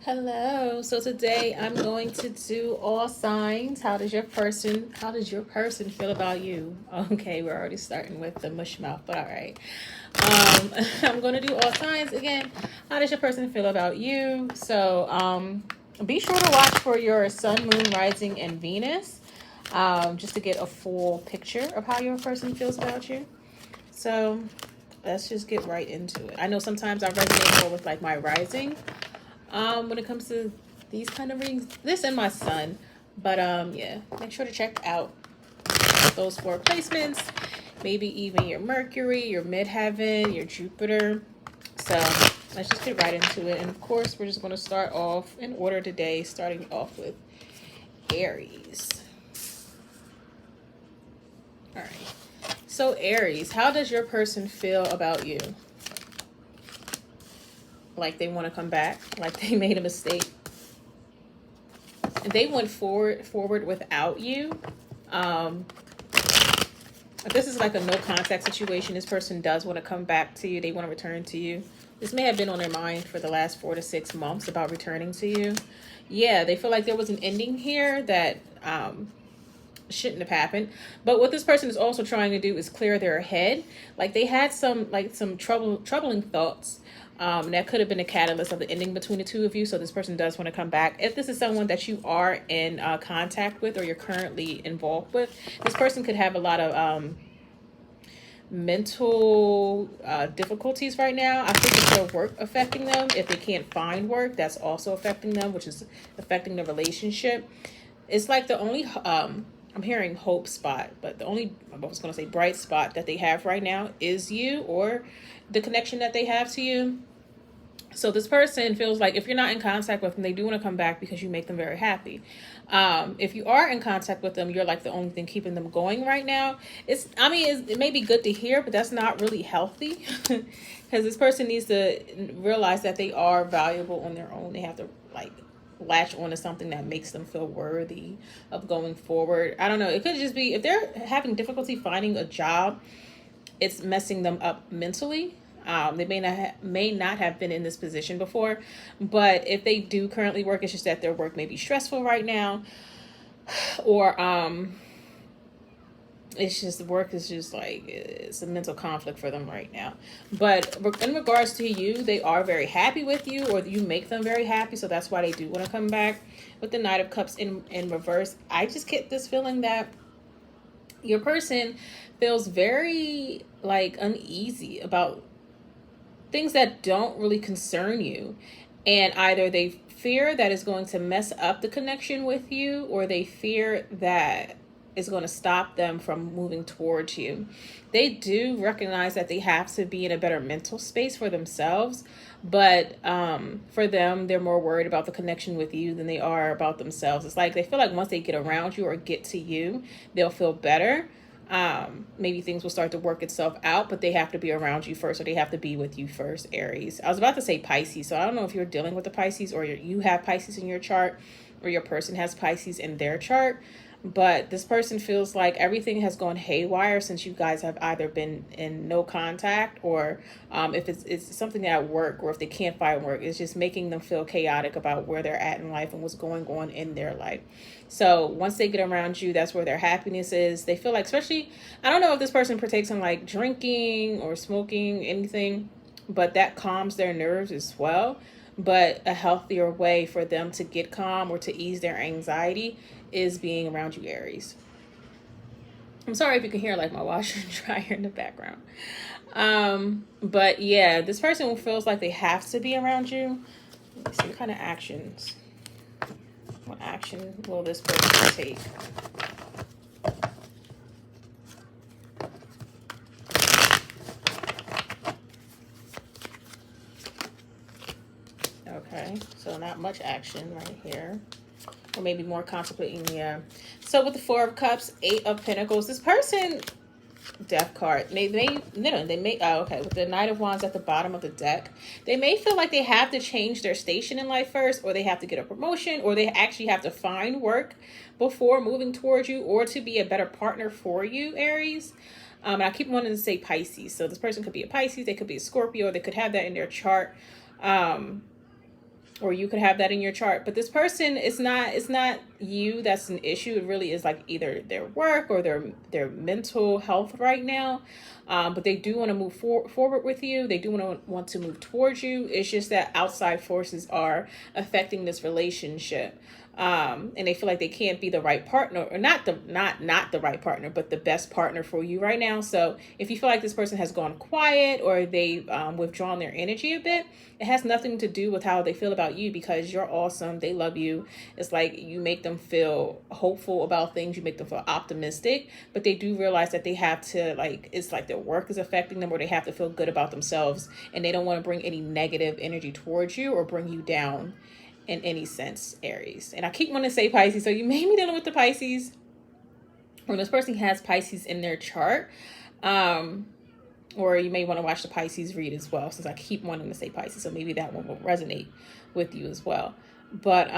Hello. So today I'm going to do all signs. How does your person feel about you? Okay, we're already starting with the mush mouth, but all right. I'm going to do all signs again. How does your person feel about you? So be sure to watch for your sun, moon, rising, and Venus, just to get a full picture of how your person feels about you. So let's just get right into it. I know sometimes I resonate more with like my rising, when it comes to these kind of readings, this and my son. But yeah, make sure to check out those four placements, maybe even your Mercury, your midheaven, your Jupiter. So let's just get right into it. And of course, we're just going to start off in order today, starting off with Aries. All right. So Aries, how does your person feel about you? Like they want to come back, like they made a mistake, they went forward without you. Um, if this is like a no contact situation, this person does want to come back to you. They want to return to you. This may have been on their mind for the last 4 to 6 months about returning to you. Yeah, they feel like there was an ending here that shouldn't have happened. But what this person is also trying to do is clear their head. Like they had some troubling thoughts. That could have been a catalyst of the ending between the two of you. So this person does want to come back. If this is someone that you are in contact with or you're currently involved with, this person could have a lot of mental difficulties right now. I think it's their work affecting them. If they can't find work, that's also affecting them, which is affecting the relationship. It's like the only I'm hearing hope spot, but the only, I was going to say bright spot that they have right now is you, or the connection that they have to you. So this person feels like if you're not in contact with them, they do want to come back because you make them very happy. If you are in contact with them, you're like the only thing keeping them going right now. It may be good to hear, but that's not really healthy because this person needs to realize that they are valuable on their own. They have to like latch on to something that makes them feel worthy of going forward. I don't know. It could just be if they're having difficulty finding a job, it's messing them up mentally. They may not have been in this position before, but if they do currently work, it's just that their work may be stressful right now, or it's just work is just like it's a mental conflict for them right now. But in regards to you, they are very happy with you, or you make them very happy, so that's why they do want to come back. With the Knight of Cups in reverse, I just get this feeling that your person feels very like uneasy about things that don't really concern you, and either they fear that it's going to mess up the connection with you, or they fear that is going to stop them from moving towards you. They do recognize that they have to be in a better mental space for themselves, but for them, they're more worried about the connection with you than they are about themselves. It's like they feel like once they get around you or get to you, they'll feel better. Maybe things will start to work itself out, but they have to be around you first, or they have to be with you first. Aries, I was about to say Pisces, so I don't know if you're dealing with the Pisces, or you have Pisces in your chart, or your person has Pisces in their chart. But this person feels like everything has gone haywire since you guys have either been in no contact, or if it's something at work, or if they can't find work, it's just making them feel chaotic about where they're at in life and what's going on in their life. So once they get around you, that's where their happiness is. They feel like, especially, I don't know if this person partakes in like drinking or smoking, anything, but that calms their nerves as well. But a healthier way for them to get calm or to ease their anxiety is being around you, Aries. I'm sorry if you can hear like my washer and dryer in the background. But yeah, this person feels like they have to be around you. Let's see what kind of actions. What action will this person take? Okay, so not much action right here. Or maybe more contemplating, yeah. So with the Four of Cups, Eight of Pentacles, this person, Death card, okay, with the Knight of Wands at the bottom of the deck, they may feel like they have to change their station in life first, or they have to get a promotion, or they actually have to find work before moving towards you, or to be a better partner for you, Aries. And I keep wanting to say Pisces, so this person could be a Pisces, they could be a Scorpio, they could have that in their chart. or you could have that in your chart. But this person, it's not you that's an issue. It really is like either their work or their mental health right now. But they do want to move forward with you. They do want to move towards you. It's just that outside forces are affecting this relationship. And they feel like they can't be the right partner, or not the right partner, but the best partner for you right now. So if you feel like this person has gone quiet, or they've withdrawn their energy a bit, it has nothing to do with how they feel about you, because you're awesome. They love you. It's like you make them feel hopeful about things. You make them feel optimistic, but they do realize that they have to, like, it's like their work is affecting them, or they have to feel good about themselves, and they don't want to bring any negative energy towards you or bring you down in any sense, Aries. And I keep wanting to say Pisces, so you may be dealing with the Pisces, or this person has Pisces in their chart, or you may want to watch the Pisces read as well, since I keep wanting to say Pisces, so maybe that one will resonate with you as well. But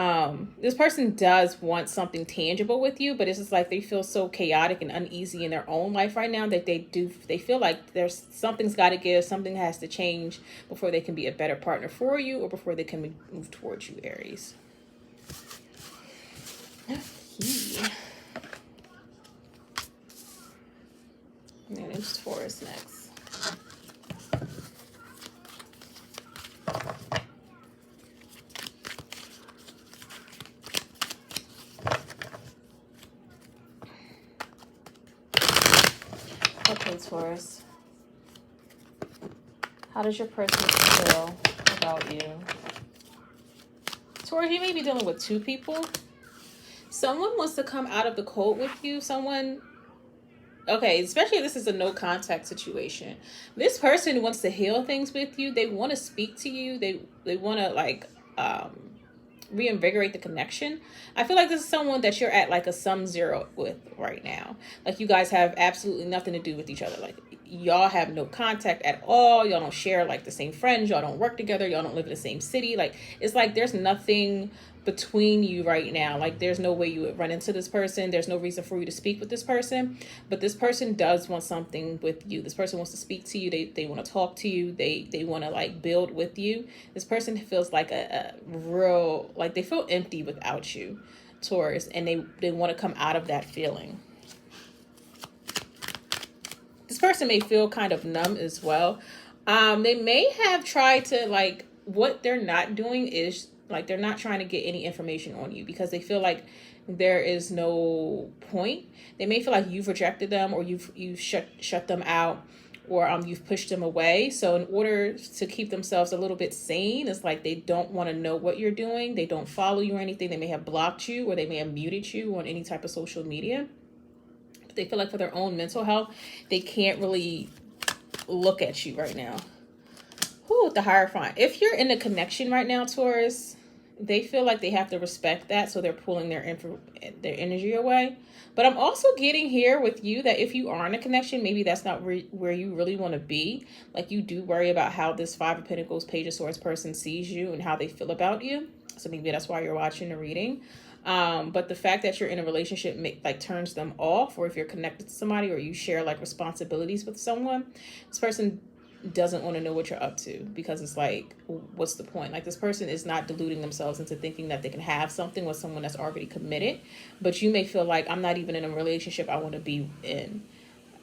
this person does want something tangible with you, but it's just like they feel so chaotic and uneasy in their own life right now that they feel like there's something's got to give, something has to change before they can be a better partner for you, or before they can move towards you, Aries. Okay. And it's Taurus next. Okay, Taurus. How does your person feel about you? Taurus, you may be dealing with two people. Someone wants to come out of the cold with you. Someone, okay, especially if this is a no contact situation. This person wants to heal things with you. They want to speak to you. They want to, like, reinvigorate the connection. I feel like this is someone that you're at like a sum zero with right now. Like you guys have absolutely nothing to do with each other. Like y'all have no contact at all. Y'all don't share like the same friends. Y'all don't work together. Y'all don't live in the same city. Like it's like there's nothing between you right now. Like there's no way you would run into this person. There's no reason for you to speak with this person. But this person does want something with you. This person wants to speak to you. They want to talk to you. They want to like build with you. This person feels like a real, like they feel empty without you, Taurus, and they want to come out of that feeling. This person may feel kind of numb as well. They may have tried to, like, what they're not doing is like they're not trying to get any information on you because they feel like there is no point. They may feel like you've rejected them, or you've shut them out, or you've pushed them away. So in order to keep themselves a little bit sane, it's like they don't want to know what you're doing. They don't follow you or anything. They may have blocked you, or they may have muted you on any type of social media. But they feel like for their own mental health, they can't really look at you right now. Who, the Hierophant. If you're in a connection right now, Taurus, they feel like they have to respect that, so they're pulling their energy away. But I'm also getting here with you that if you are in a connection, maybe that's not where you really want to be. Like you do worry about how this Five of Pentacles, Page of Swords person sees you and how they feel about you. So maybe that's why you're watching the reading. But the fact that you're in a relationship like turns them off, or if you're connected to somebody or you share like responsibilities with someone, this person doesn't want to know what you're up to, because it's like, what's the point? Like this person is not deluding themselves into thinking that they can have something with someone that's already committed, but you may feel like, I'm not even in a relationship I want to be in,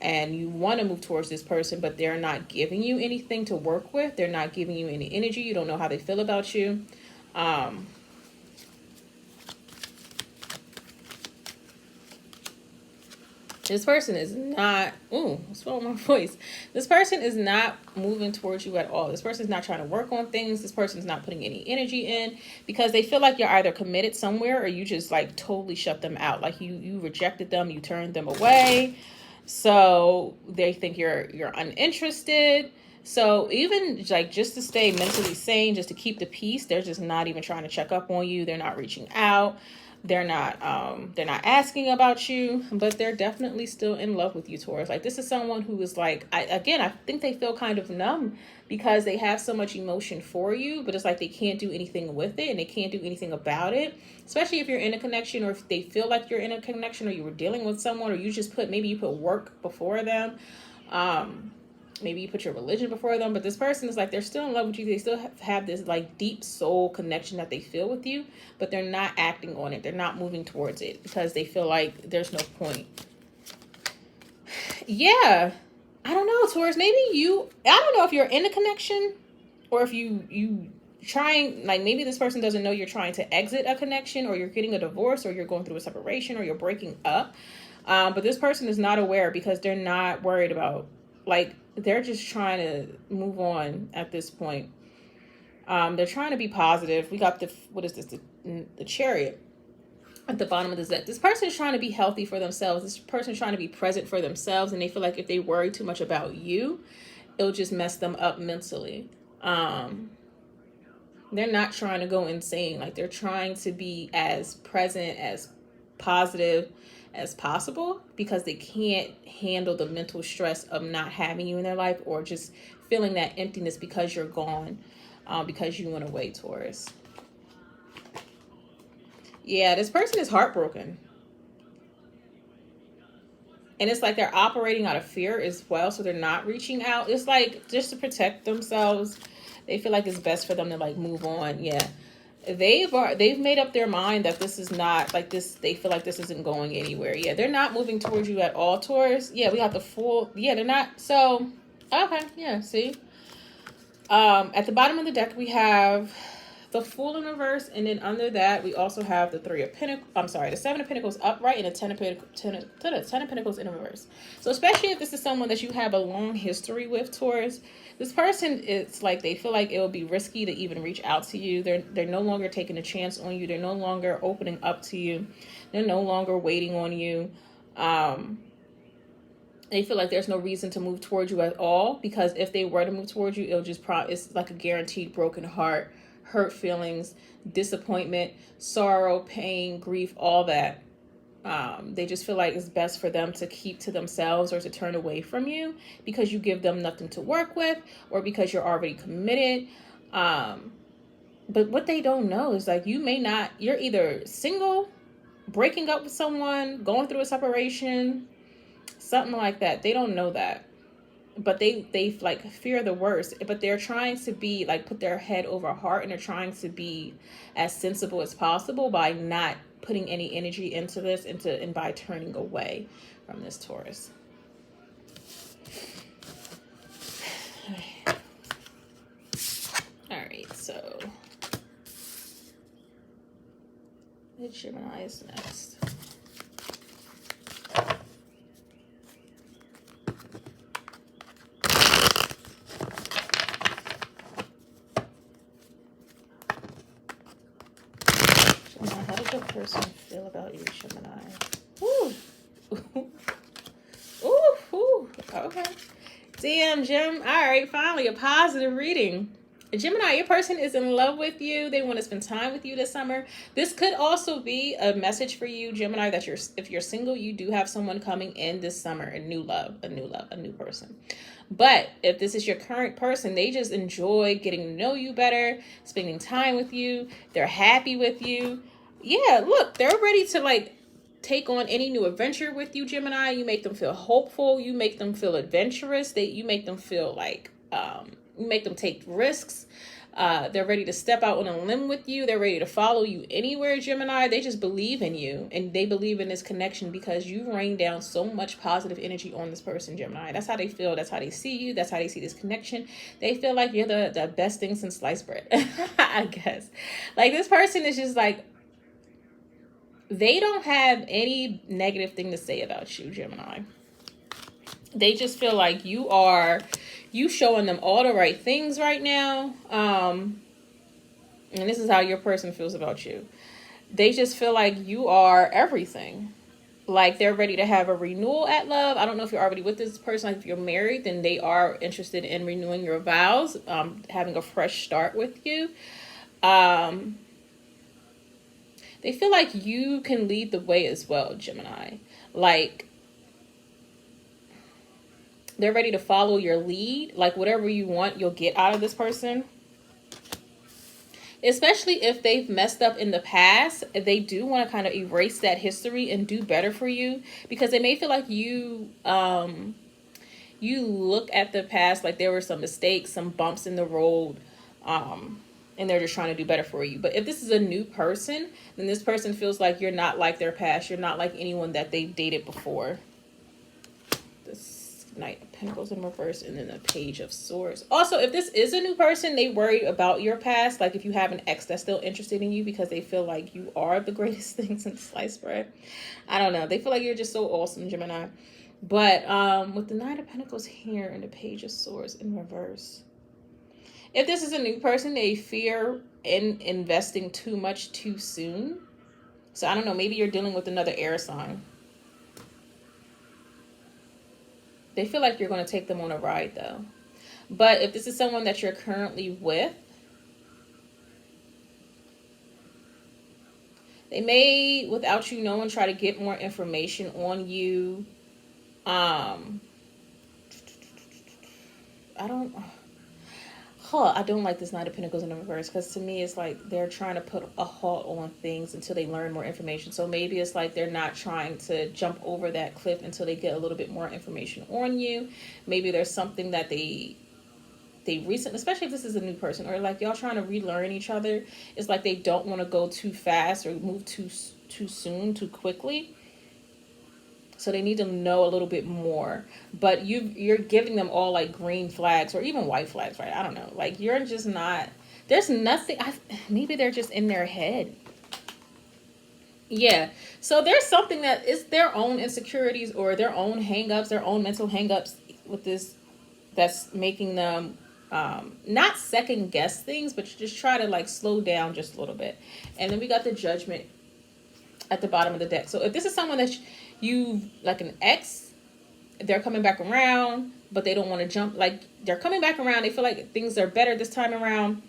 and you want to move towards this person, but they're not giving you anything to work with. They're not giving you any energy. You don't know how they feel about you. This person is not, what's wrong with my voice? This person is not moving towards you at all. This person is not trying to work on things. This person is not putting any energy in, because they feel like you're either committed somewhere or you just like totally shut them out. Like you rejected them, you turned them away. So they think you're uninterested. So even like just to stay mentally sane, just to keep the peace, they're just not even trying to check up on you. They're not reaching out. They're not asking about you, but they're definitely still in love with you, Taurus. Like this is someone who is like, I think they feel kind of numb because they have so much emotion for you, but it's like they can't do anything with it and they can't do anything about it. Especially if you're in a connection, or if they feel like you're in a connection, or you were dealing with someone, or you just maybe you put work before them. Maybe you put your religion before them, but this person is like, they're still in love with you. They still have this like deep soul connection that they feel with you, but they're not acting on it. They're not moving towards it because they feel like there's no point. Yeah. I don't know, Taurus. Maybe I don't know if you're in a connection or if you trying, like maybe this person doesn't know you're trying to exit a connection, or you're getting a divorce, or you're going through a separation, or you're breaking up. But this person is not aware because they're not worried about, like, they're just trying to move on at this point. They're trying to be positive. We got what is this? The Chariot at the bottom of the deck. This person is trying to be healthy for themselves. This person is trying to be present for themselves, and they feel like if they worry too much about you, it'll just mess them up mentally. They're not trying to go insane. Like, they're trying to be as present, as positive as possible, because they can't handle the mental stress of not having you in their life, or just feeling that emptiness because you're gone, because you went away, Taurus. Yeah, this person is heartbroken. And it's like they're operating out of fear as well, so they're not reaching out. It's like just to protect themselves. They feel like it's best for them to like move on. Yeah. They've made up their mind that this is not like this. They feel like this isn't going anywhere. Yeah, they're not moving towards you at all, Taurus. Yeah, we got the Fool. Yeah, they're not. So, okay. Yeah, see? At the bottom of the deck, we have the Fool in reverse, and then under that we also have the the Seven of Pentacles upright, and the Ten of Pentacles in reverse. So especially if this is someone that you have a long history with, Taurus, this person, it's like they feel like it will be risky to even reach out to you. They're no longer taking a chance on you. They're no longer opening up to you. They're no longer waiting on you. They feel like there's no reason to move towards you at all, because if they were to move towards you, it'll just it's like a guaranteed broken heart, hurt feelings, disappointment, sorrow, pain, grief, all that. They just feel like it's best for them to keep to themselves or to turn away from you because you give them nothing to work with, or because you're already committed. But what they don't know is like you're either single, breaking up with someone, going through a separation, something like that. They don't know that. But they like fear the worst, but they're trying to be like put their head over heart, and they're trying to be as sensible as possible by not putting any energy into this, and by turning away from this, Taurus. All right, so the Gemini is next. How does the person feel about you, Gemini? Ooh. Ooh. Okay. Damn, Gem. All right, finally, a positive reading. Gemini, your person is in love with you. They want to spend time with you this summer. This could also be a message for you, Gemini, that if you're single, you do have someone coming in this summer, a new person. But if this is your current person, they just enjoy getting to know you better, spending time with you. They're happy with you. Yeah, look, they're ready to like take on any new adventure with you, Gemini. You make them feel hopeful. You make them feel adventurous. You make them feel like you make them take risks. They're ready to step out on a limb with you. They're ready to follow you anywhere, Gemini. They just believe in you, and they believe in this connection because you rain down so much positive energy on this person, Gemini. That's how they feel. That's how they see you. That's how they see this connection. They feel like you're the best thing since sliced bread, I guess. Like, this person is just like, they don't have any negative thing to say about you, Gemini. They just feel like you showing them all the right things right now. And this is how your person feels about you. They just feel like you are everything. Like, they're ready to have a renewal at love. I don't know if you're already with this person. Like, if you're married, then they are interested in renewing your vows, having a fresh start with you. They feel like you can lead the way as well, Gemini. Like, they're ready to follow your lead. Like, whatever you want, you'll get out of this person. Especially if they've messed up in the past, they do want to kind of erase that history and do better for you, because they may feel like you you look at the past like there were some mistakes, some bumps in the road, and they're just trying to do better for you. But if this is a new person, then this person feels like you're not like their past. You're not like anyone that they've dated before. This Knight of Pentacles in reverse, and then the Page of Swords. Also, if this is a new person, they worry about your past. Like if you have an ex that's still interested in you because they feel like you are the greatest thing since sliced bread. I don't know. They feel like you're just so awesome, Gemini. But with the Knight of Pentacles here and the Page of Swords in reverse, if this is a new person, they fear in investing too much too soon. So I don't know, maybe you're dealing with another air sign. They feel like you're going to take them on a ride though. But if this is someone that you're currently with, they may, without you knowing, try to get more information on you. I don't like this Knight of Pentacles in the reverse, because to me it's like they're trying to put a halt on things until they learn more information. So maybe it's like they're not trying to jump over that cliff until they get a little bit more information on you. Maybe there's something that they recently, especially if this is a new person, or like y'all trying to relearn each other, it's like they don't want to go too fast or move too soon, too quickly. So they need to know a little bit more. But you're giving them all like green flags or even white flags, right? I don't know. Like you're just not, there's nothing, maybe they're just in their head. Yeah. So there's something that is their own insecurities or their own hangups, their own mental hangups with this that's making them not second guess things, but just try to like slow down just a little bit. And then we got the Judgment at the bottom of the deck. So if this is someone that you like an ex, they're coming back around, but they don't want to jump. Like they're coming back around. They feel like things are better this time around.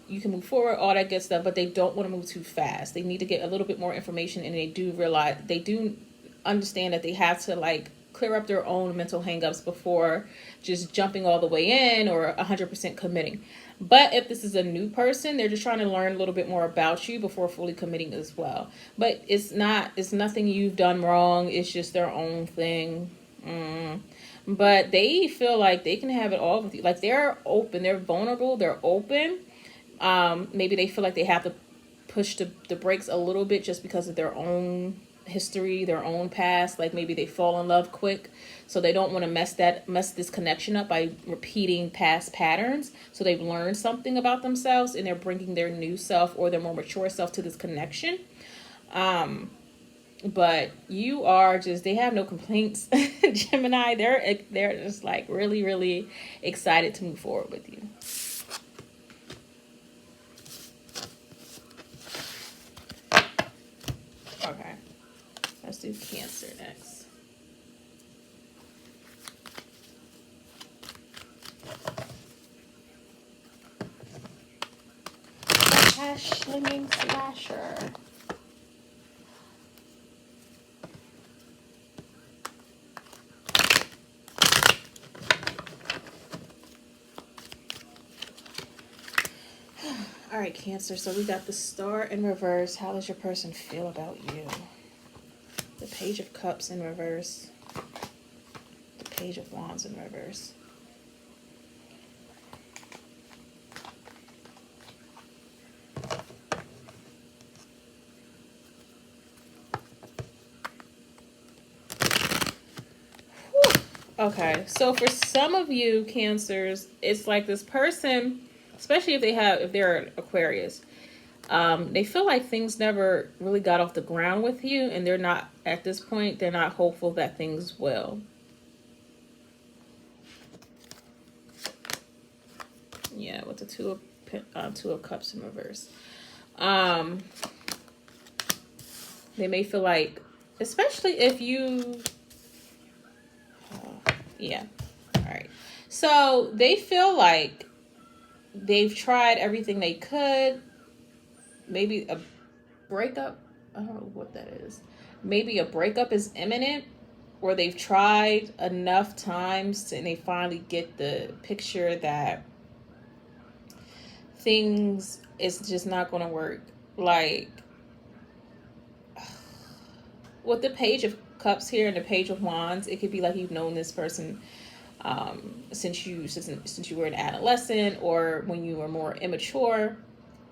You can move forward, all that good stuff, but they don't want to move too fast. They need to get a little bit more information, and they do understand that they have to like clear up their own mental hangups before just jumping all the way in or 100% committing. But if this is a new person, they're just trying to learn a little bit more about you before fully committing as well. But it's nothing you've done wrong. It's just their own thing. But they feel like they can have it all with you. Like they're open, they're vulnerable, they're open. Maybe they feel like they have to push the brakes a little bit just because of their own history, their own past. Like maybe they fall in love quick, so they don't want to mess this connection up by repeating past patterns. So they've learned something about themselves and they're bringing their new self or their more mature self to this connection. But you are just, they have no complaints. Gemini, they're just like really, really excited to move forward with you. Okay, let's do Cancer next. Cash slinging slasher. All right, Cancer, so we got the Star in reverse. How does your person feel about you? The Page of Cups in reverse. The Page of Wands in reverse. Whew. Okay, so for some of you Cancers, it's like this person, especially if they're Aquarius, they feel like things never really got off the ground with you, and they're not, at this point, they're not hopeful that things will. Yeah, with the Two of Cups in reverse. They may feel like, especially if you, yeah, all right. So they feel like they've tried everything they could. Maybe a breakup, I don't know what that is. Maybe a breakup is imminent, or they've tried enough times and they finally get the picture that things is just not going to work. Like with the Page of Cups here and the Page of Wands, it could be like you've known this person since you were an adolescent or when you were more immature.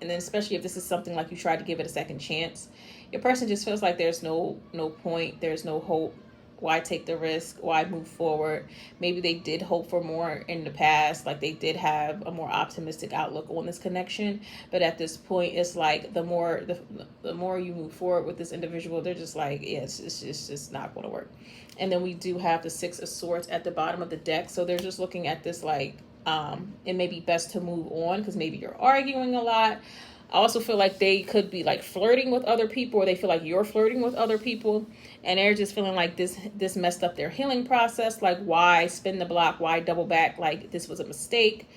And then especially if this is something like you tried to give it a second chance, your person just feels like there's no point, there's no hope. Why take the risk? Why move forward? Maybe they did hope for more in the past, like they did have a more optimistic outlook on this connection. But at this point, it's like the more you move forward with this individual, they're just like, yeah, it's just not going to work. And then we do have the Six of Swords at the bottom of the deck, so they're just looking at this like it may be best to move on because maybe you're arguing a lot. I also feel like they could be like flirting with other people, or they feel like you're flirting with other people, and they're just feeling like this messed up their healing process. Like, why spin the block? Why double back? Like, this was a mistake.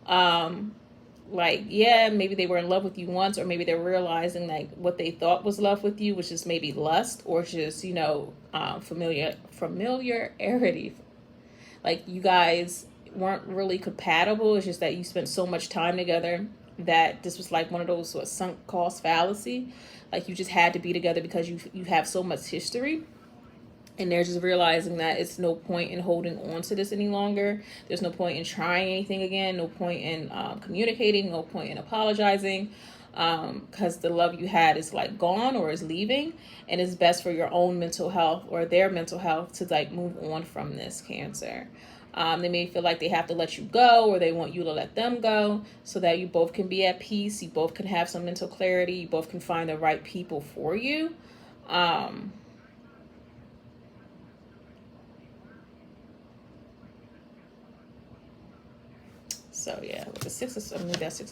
Like, yeah, maybe they were in love with you once, or maybe they're realizing like what they thought was love with you, which is maybe lust, or just, you know, familiarity. Like, you guys weren't really compatible. It's just that you spent so much time together that this was like one of those sunk cost fallacy. Like, you just had to be together because you have so much history. And they're just realizing that it's no point in holding on to this any longer. There's no point in trying anything again. No point in communicating. No point in apologizing. Because the love you had is like gone or is leaving. And it's best for your own mental health or their mental health to like move on from this, Cancer. They may feel like they have to let you go, or they want you to let them go, so that you both can be at peace. You both can have some mental clarity. You both can find the right people for you. So yeah, with the Six of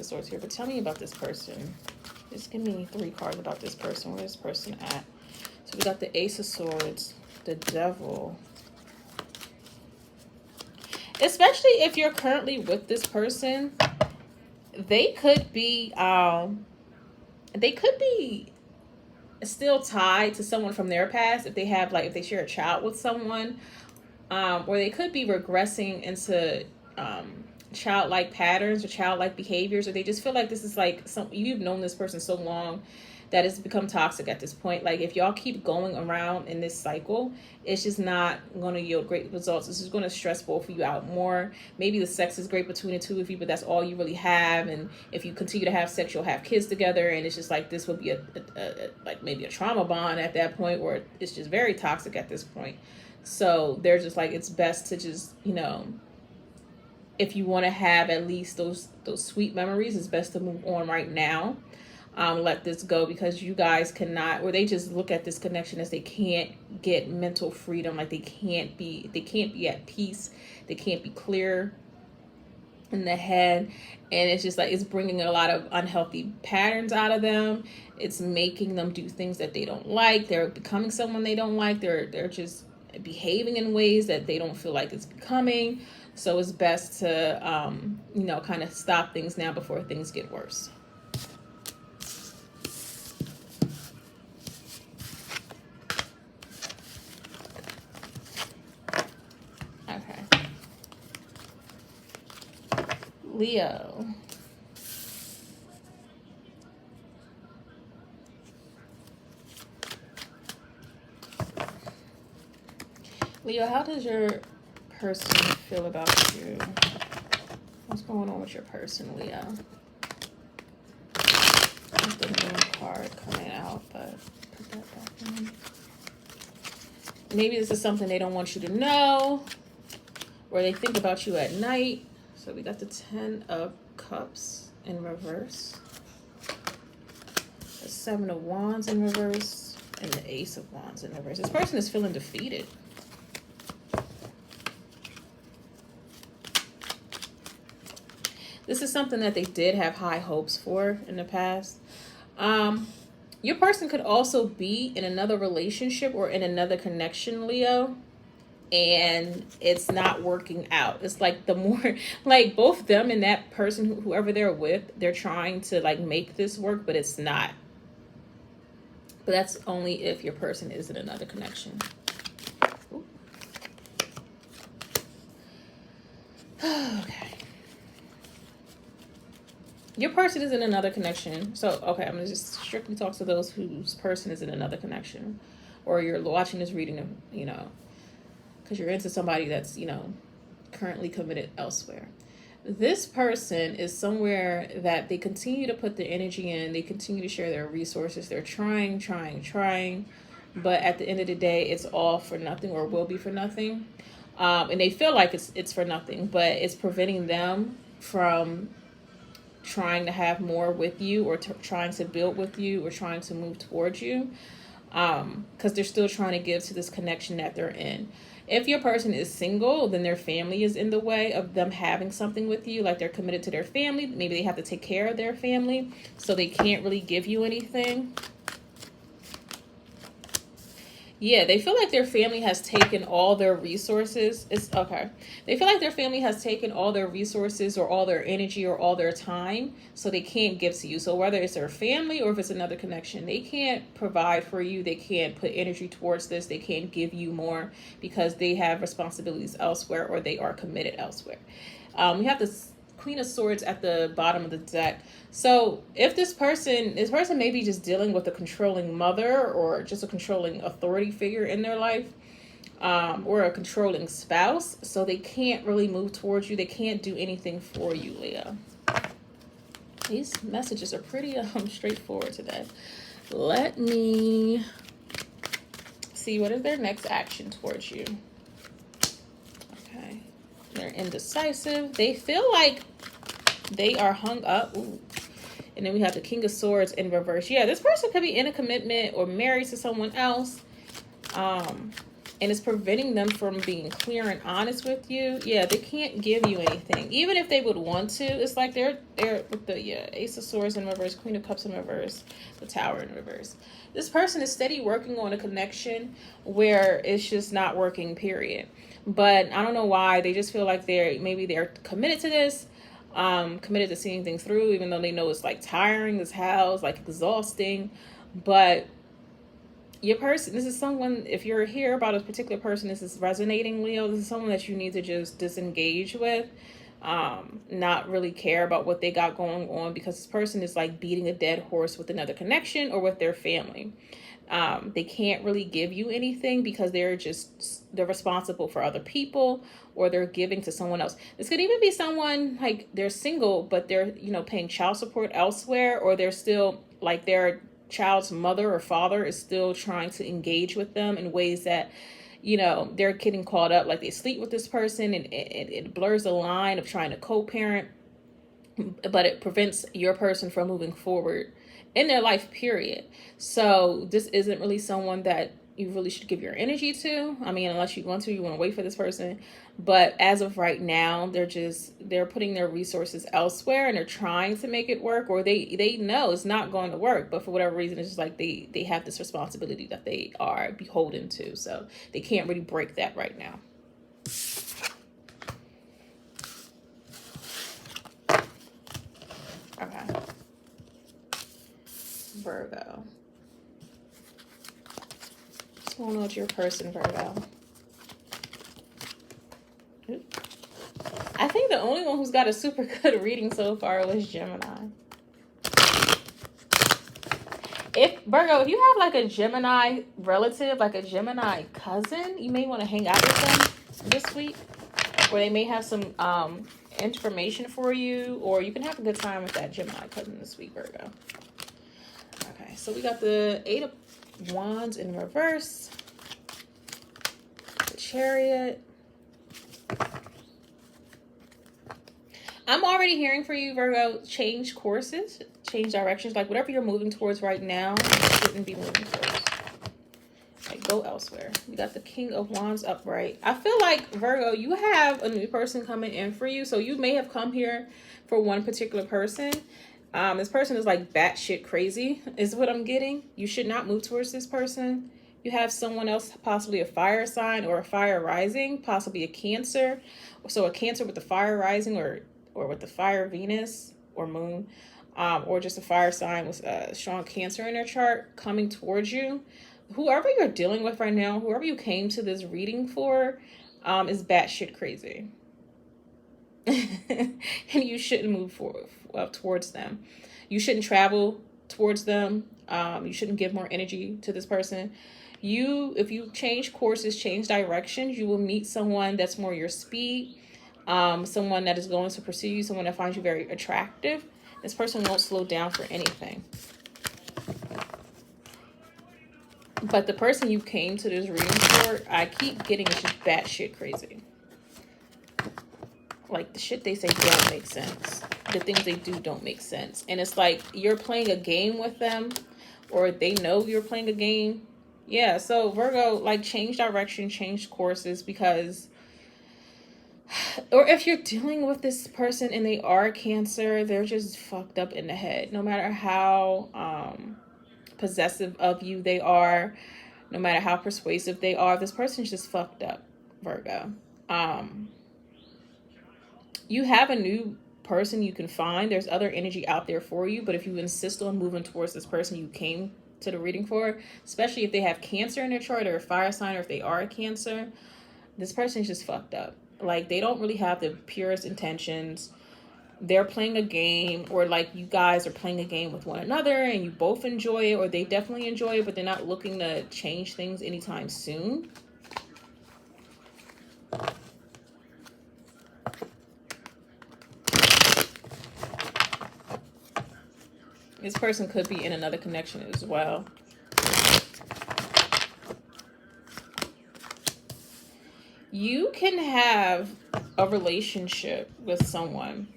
Swords here. But tell me about this person. Just give me 3 cards about this person. Where's this person at? So we got the Ace of Swords, the Devil. Especially if you're currently with this person, they could be still tied to someone from their past. If they have if they share a child with someone, or they could be regressing into childlike patterns or childlike behaviors, or they just feel like this is like you've known this person so long that it's become toxic at this point. Like, if y'all keep going around in this cycle, it's just not going to yield great results. This is going to stress both of you out more. Maybe the sex is great between the two of you, but that's all you really have. And if you continue to have sex, you'll have kids together, and it's just like this would be like maybe a trauma bond at that point, or it's just very toxic at this point. So they're just like, it's best to just, you know, if you want to have at least those sweet memories, it's best to move on right now. Let this go, because you guys cannot, or they just look at this connection as they can't get mental freedom. Like, they can't be at peace. They can't be clear in the head. And it's just like, it's bringing a lot of unhealthy patterns out of them. It's making them do things that they don't like. They're becoming someone they don't like. They're just behaving in ways that they don't feel like it's becoming. So it's best to, you know, kind of stop things now before things get worse. Leo. Leo, how does your person feel about you? What's going on with your person, Leo? That's the moon card coming out, but put that back in. Maybe this is something they don't want you to know, or they think about you at night. So we got the 10 of Cups in reverse, the 7 of Wands in reverse, and the Ace of Wands in reverse. This person is feeling defeated. This is something that they did have high hopes for in the past. Your person could also be in another relationship or in another connection, Leo, and it's not working out. It's like the more, like, both them and that person, whoever they're with, they're trying to like make this work, but it's not. But that's only if your person is in another connection. Okay. Your person is in another connection. So, okay, I'm going to just strictly talk to those whose person is in another connection. Or you're watching this reading, you know, because you're into somebody that's, you know, currently committed elsewhere. This person is somewhere that they continue to put their energy in, they continue to share their resources, they're trying, but at the end of the day, it's all for nothing, or will be for nothing. And they feel like it's for nothing, but it's preventing them from trying to have more with you, or trying to build with you, or trying to move towards you, because they're still trying to give to this connection that they're in. If your person is single, then their family is in the way of them having something with you. Like, they're committed to their family. Maybe they have to take care of their family, so they can't really give you anything. Yeah, they feel like their family has taken all their resources. It's okay. They feel like their family has taken all their resources, or all their energy, or all their time, so they can't give to you. So whether it's their family or if it's another connection, they can't provide for you. They can't put energy towards this. They can't give you more because they have responsibilities elsewhere, or they are committed elsewhere. We have this Queen of Swords at the bottom of the deck. So if this person may be just dealing with a controlling mother, or just a controlling authority figure in their life, or a controlling spouse. So they can't really move towards you. They can't do anything for you, Leo. These messages are pretty straightforward today. Let me see, what is their next action towards you? Okay. They're indecisive. They feel like they are hung up. Ooh. And then we have the King of Swords in reverse. Yeah, this person could be in a commitment or married to someone else. And it's preventing them from being clear and honest with you. Yeah, they can't give you anything. Even if they would want to, it's like they're with the Ace of Swords in reverse, Queen of Cups in reverse, the Tower in reverse. This person is steady working on a connection where it's just not working, period. But I don't know why. They just feel like they're committed to this. Committed to seeing things through, even though they know it's like tiring as hell, it's like exhausting. But your person, this is someone, if you're here about a particular person, this is resonating, Leo, this is someone that you need to just disengage with, not really care about what they got going on, because this person is like beating a dead horse with another connection or with their family. They can't really give you anything because they're responsible for other people, or they're giving to someone else. This could even be someone like they're single, but they're, paying child support elsewhere, or they're still like their child's mother or father is still trying to engage with them in ways that, they're getting caught up, like they sleep with this person, and it blurs the line of trying to co-parent, but it prevents your person from moving forward in their life, period. So this isn't really someone that you really should give your energy to. I mean, unless you want to wait for this person. But as of right now, they're putting their resources elsewhere, and they're trying to make it work, or they know it's not going to work, but for whatever reason, it's just like they have this responsibility that they are beholden to. So they can't really break that right now. Okay. Virgo. What's going on with your person, Virgo? I think the only one who's got a super good reading so far was Gemini. If you have like a Gemini relative, like a Gemini cousin, you may want to hang out with them this week, or they may have some information for you, or you can have a good time with that Gemini cousin this week, Virgo. Okay, so we got the 8 of Wands in reverse, the Chariot. I'm already hearing for you, Virgo, change courses, change directions. Like whatever you're moving towards right now, you shouldn't be moving towards. Like go elsewhere. We got the King of Wands upright. I feel like, Virgo, you have a new person coming in for you. So you may have come here for one particular person. This person is like batshit crazy is what I'm getting. You should not move towards this person. You have someone else, possibly a fire sign or a fire rising, possibly a Cancer. So a Cancer with the fire rising, or with the fire Venus or moon, or just a fire sign with a strong Cancer in their chart coming towards you. Whoever you're dealing with right now, whoever you came to this reading for, is batshit crazy. And you shouldn't move towards them. You shouldn't travel towards them. You shouldn't give more energy to this person. If you change courses, change directions, you will meet someone that's more your speed. Someone that is going to pursue you, someone that finds you very attractive. This person won't slow down for anything. But the person you came to this reading for, I keep getting is just batshit crazy. Like, the shit they say don't make sense. The things they do don't make sense. And it's like you're playing a game with them, or they know you're playing a game. Yeah, so Virgo, like, change direction, change courses, because, or if you're dealing with this person and they are Cancer, they're just fucked up in the head. No matter how possessive of you they are, no matter how persuasive they are, this person's just fucked up, Virgo. You have a new person you can find. There's other energy out there for you, but if you insist on moving towards this person you came to the reading for, especially if they have Cancer in their chart or a fire sign, or if they are a Cancer, this person's just fucked up. Like, they don't really have the purest intentions. They're playing a game, or like you guys are playing a game with one another and you both enjoy it, or they definitely enjoy it, but they're not looking to change things anytime soon. This person could be in another connection as well. You can have a relationship with someone.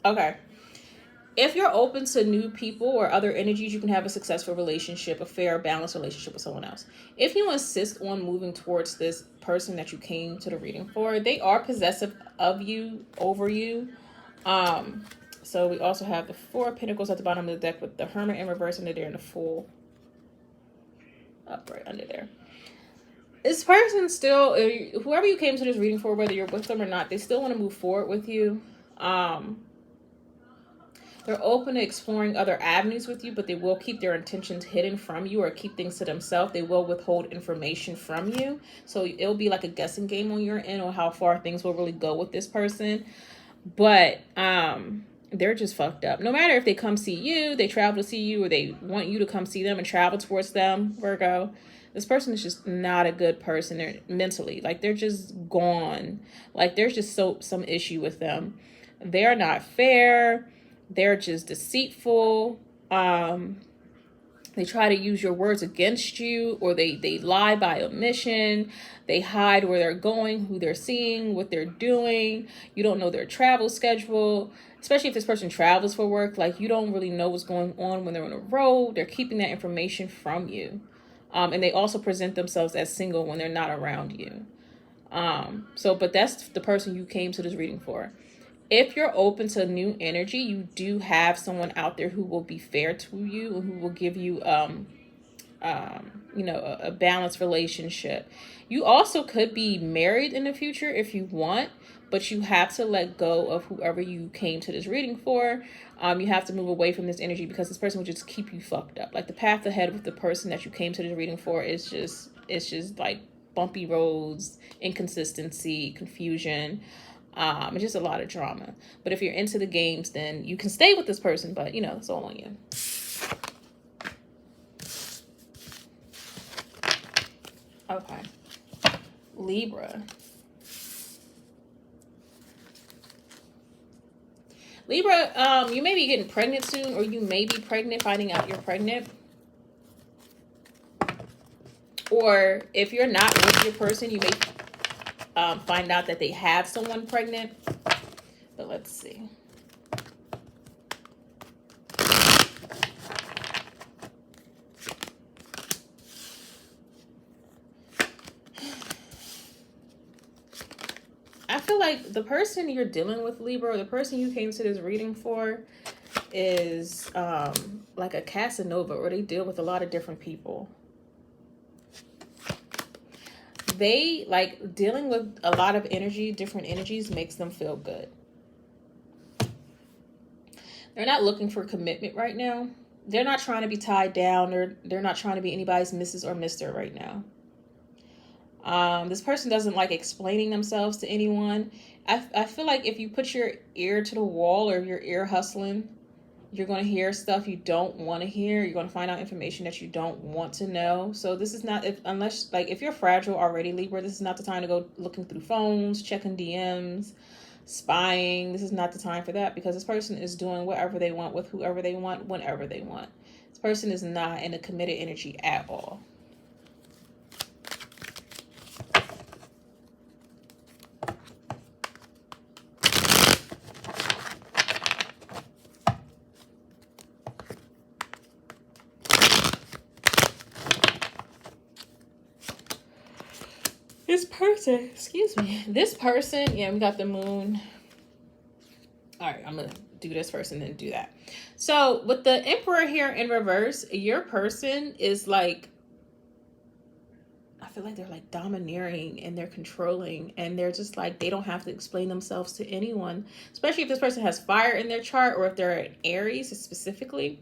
Okay. If you're open to new people or other energies, you can have a successful relationship, a fair, balanced relationship with someone else. If you insist on moving towards this person that you came to the reading for, they are possessive of you, over you. So we also have the Four of Pentacles at the bottom of the deck with the Hermit in reverse under there and the Fool up right under there. This person still, whoever you came to this reading for, whether you're with them or not, they still want to move forward with you. They're open to exploring other avenues with you, but they will keep their intentions hidden from you or keep things to themselves. They will withhold information from you. So it'll be like a guessing game on your end on how far things will really go with this person. But they're just fucked up. No matter if they come see you, they travel to see you, or they want you to come see them and travel towards them, Virgo, this person is just not a good person. They're mentally, like, they're just gone. Like, there's just some issue with them. They're not fair. They're just deceitful. They try to use your words against you, or they lie by omission. They hide where they're going, who they're seeing, what they're doing. You don't know their travel schedule, especially if this person travels for work. Like, you don't really know what's going on when they're on the road. They're keeping that information from you. And they also present themselves as single when they're not around you. But that's the person you came to this reading for. If you're open to new energy, you do have someone out there who will be fair to you and who will give you, a balanced relationship. You also could be married in the future if you want, but you have to let go of whoever you came to this reading for. You have to move away from this energy because this person will just keep you fucked up. Like, the path ahead with the person that you came to this reading for is just like bumpy roads, inconsistency, confusion. It's just a lot of drama. But if you're into the games, then you can stay with this person, but it's all on you. Okay. Libra. Libra, you may be getting pregnant soon, or you may be pregnant, finding out you're pregnant. Or if you're not with your person, you may find out that they have someone pregnant. But let's see. I feel like the person you're dealing with, Libra, or the person you came to this reading for, is like a Casanova, or they deal with a lot of different people. They, like, dealing with a lot of energy, different energies, makes them feel good. They're not looking for commitment right now. They're not trying to be tied down. They're not trying to be anybody's Mrs. or Mr. right now. This person doesn't like explaining themselves to anyone. I feel like if you put your ear to the wall, or your ear hustling, You're going to hear stuff you don't want to hear. You're going to find out information that you don't want to know. So this is not, if you're fragile already, Libra, this is not the time to go looking through phones, checking DMs, spying. This is not the time for that, because this person is doing whatever they want with whoever they want, whenever they want. This person is not in a committed energy at all. This person, yeah, we got the moon. All right, I'm going to do this first and then do that. So with the Emperor here in reverse, your person is like, I feel like they're like domineering and they're controlling, and they're just like, they don't have to explain themselves to anyone, especially if this person has fire in their chart, or if they're an Aries specifically.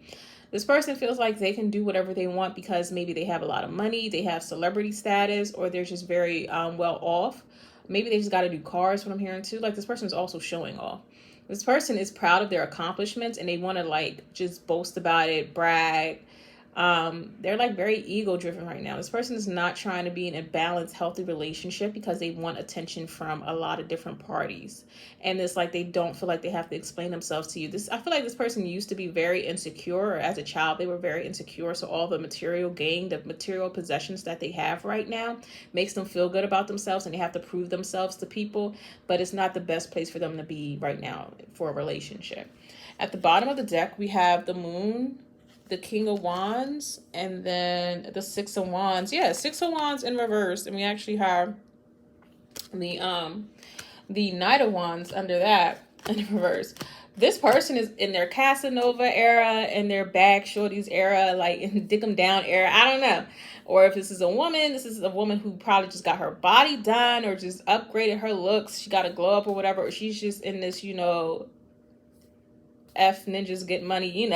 This person feels like they can do whatever they want because maybe they have a lot of money, they have celebrity status, or they're just very well off. Maybe they just got to do cars, what I'm hearing too. Like, this person is also showing off. This person is proud of their accomplishments and they want to like just boast about it, brag. They're like very ego driven right now. This person is not trying to be in a balanced, healthy relationship because they want attention from a lot of different parties. And it's like they don't feel like they have to explain themselves to you. I feel like this person used to be very insecure, or as a child they were very insecure. So all the material gain, the material possessions that they have right now makes them feel good about themselves, and they have to prove themselves to people. But it's not the best place for them to be right now for a relationship. At the bottom of the deck, we have the moon, the King of Wands, and then the Six of Wands. Yeah, Six of Wands in reverse, and we actually have the Knight of Wands under that in reverse. This person is in their Casanova era, in their bag shorties era, like in dick 'em down era. I don't know. Or if this is a woman who probably just got her body done or just upgraded her looks. She got a glow up or whatever. Or she's just in this, F ninjas get money,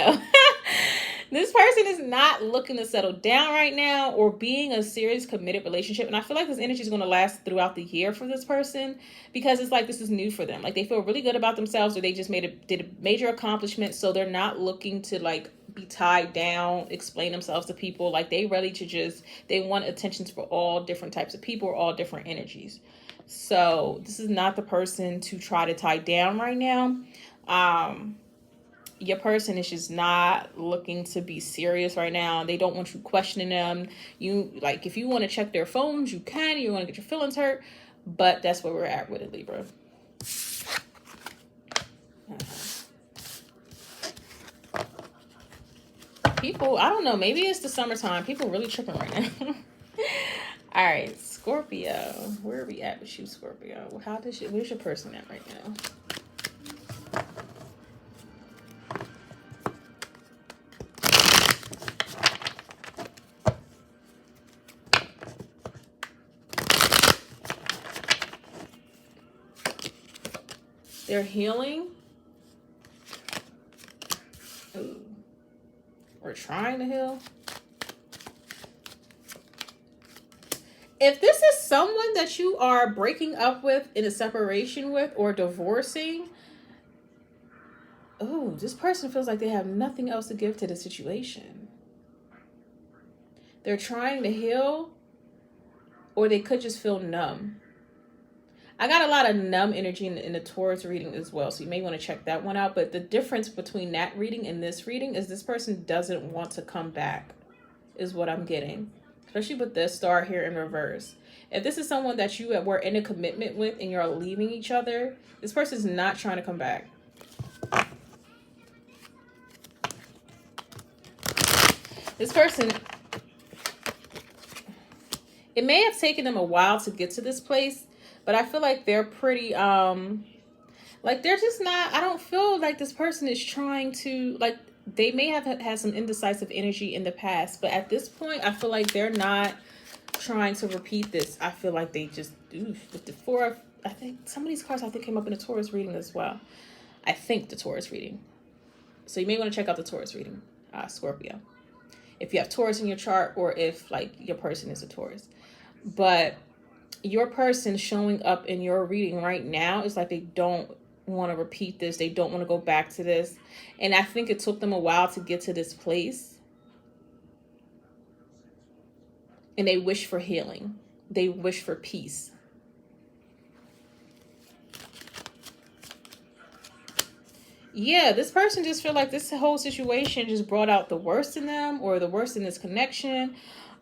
This person is not looking to settle down right now or being a serious committed relationship. And I feel like this energy is going to last throughout the year for this person, because it's like this is new for them. Like, they feel really good about themselves, or they just did a major accomplishment. So they're not looking to like be tied down, explain themselves to people. Like, they ready to they want attentions for all different types of people, or all different energies. So this is not the person to try to tie down right now. Your person is just not looking to be serious right now. They don't want you questioning them. If you want to check their phones, you can. You want to get your feelings hurt, but that's where we're at with it, Libra. People, I don't know, maybe it's the summertime. People really tripping right now. All right, Scorpio. Where are we at with you, Scorpio? Where's your person at right now? They're healing. Ooh. Or trying to heal. If this is someone that you are breaking up with, in a separation with, or divorcing, this person feels like they have nothing else to give to the situation. They're trying to heal, or they could just feel numb. I got a lot of numb energy in the Taurus reading as well, so you may want to check that one out. But the difference between that reading and this reading is this person doesn't want to come back, is what I'm getting. Especially with this star here in reverse. If this is someone that you were in a commitment with and you're leaving each other, this person's not trying to come back. This person, it may have taken them a while to get to this place, but I feel like they're pretty, they're just not, I don't feel like this person is trying to, they may have had some indecisive energy in the past, but at this point, I feel like they're not trying to repeat this. I feel like they just, with the four, I think some of these cards came up in the Taurus reading as well. I think the Taurus reading. So you may want to check out the Taurus reading, Scorpio. If you have Taurus in your chart, or if your person is a Taurus. But your person showing up in your reading right now is like they don't want to repeat this. They don't want to go back to this. And I think it took them a while to get to this place. And they wish for healing. They wish for peace. Yeah, this person just feel like this whole situation just brought out the worst in them, or the worst in this connection.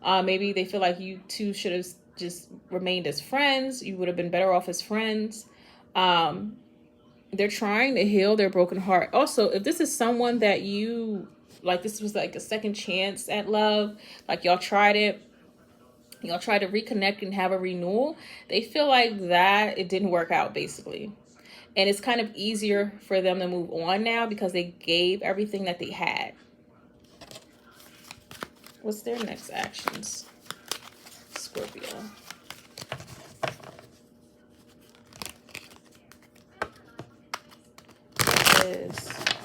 Maybe they feel like you two should have just remained as friends. You would have been better off as friends. They're trying to heal their broken heart. Also, if this is someone that you, like this was like a second chance at love, like y'all tried it, y'all tried to reconnect and have a renewal, they feel like that it didn't work out, basically. And it's kind of easier for them to move on now because they gave everything that they had. What's their next actions? Scorpio. What is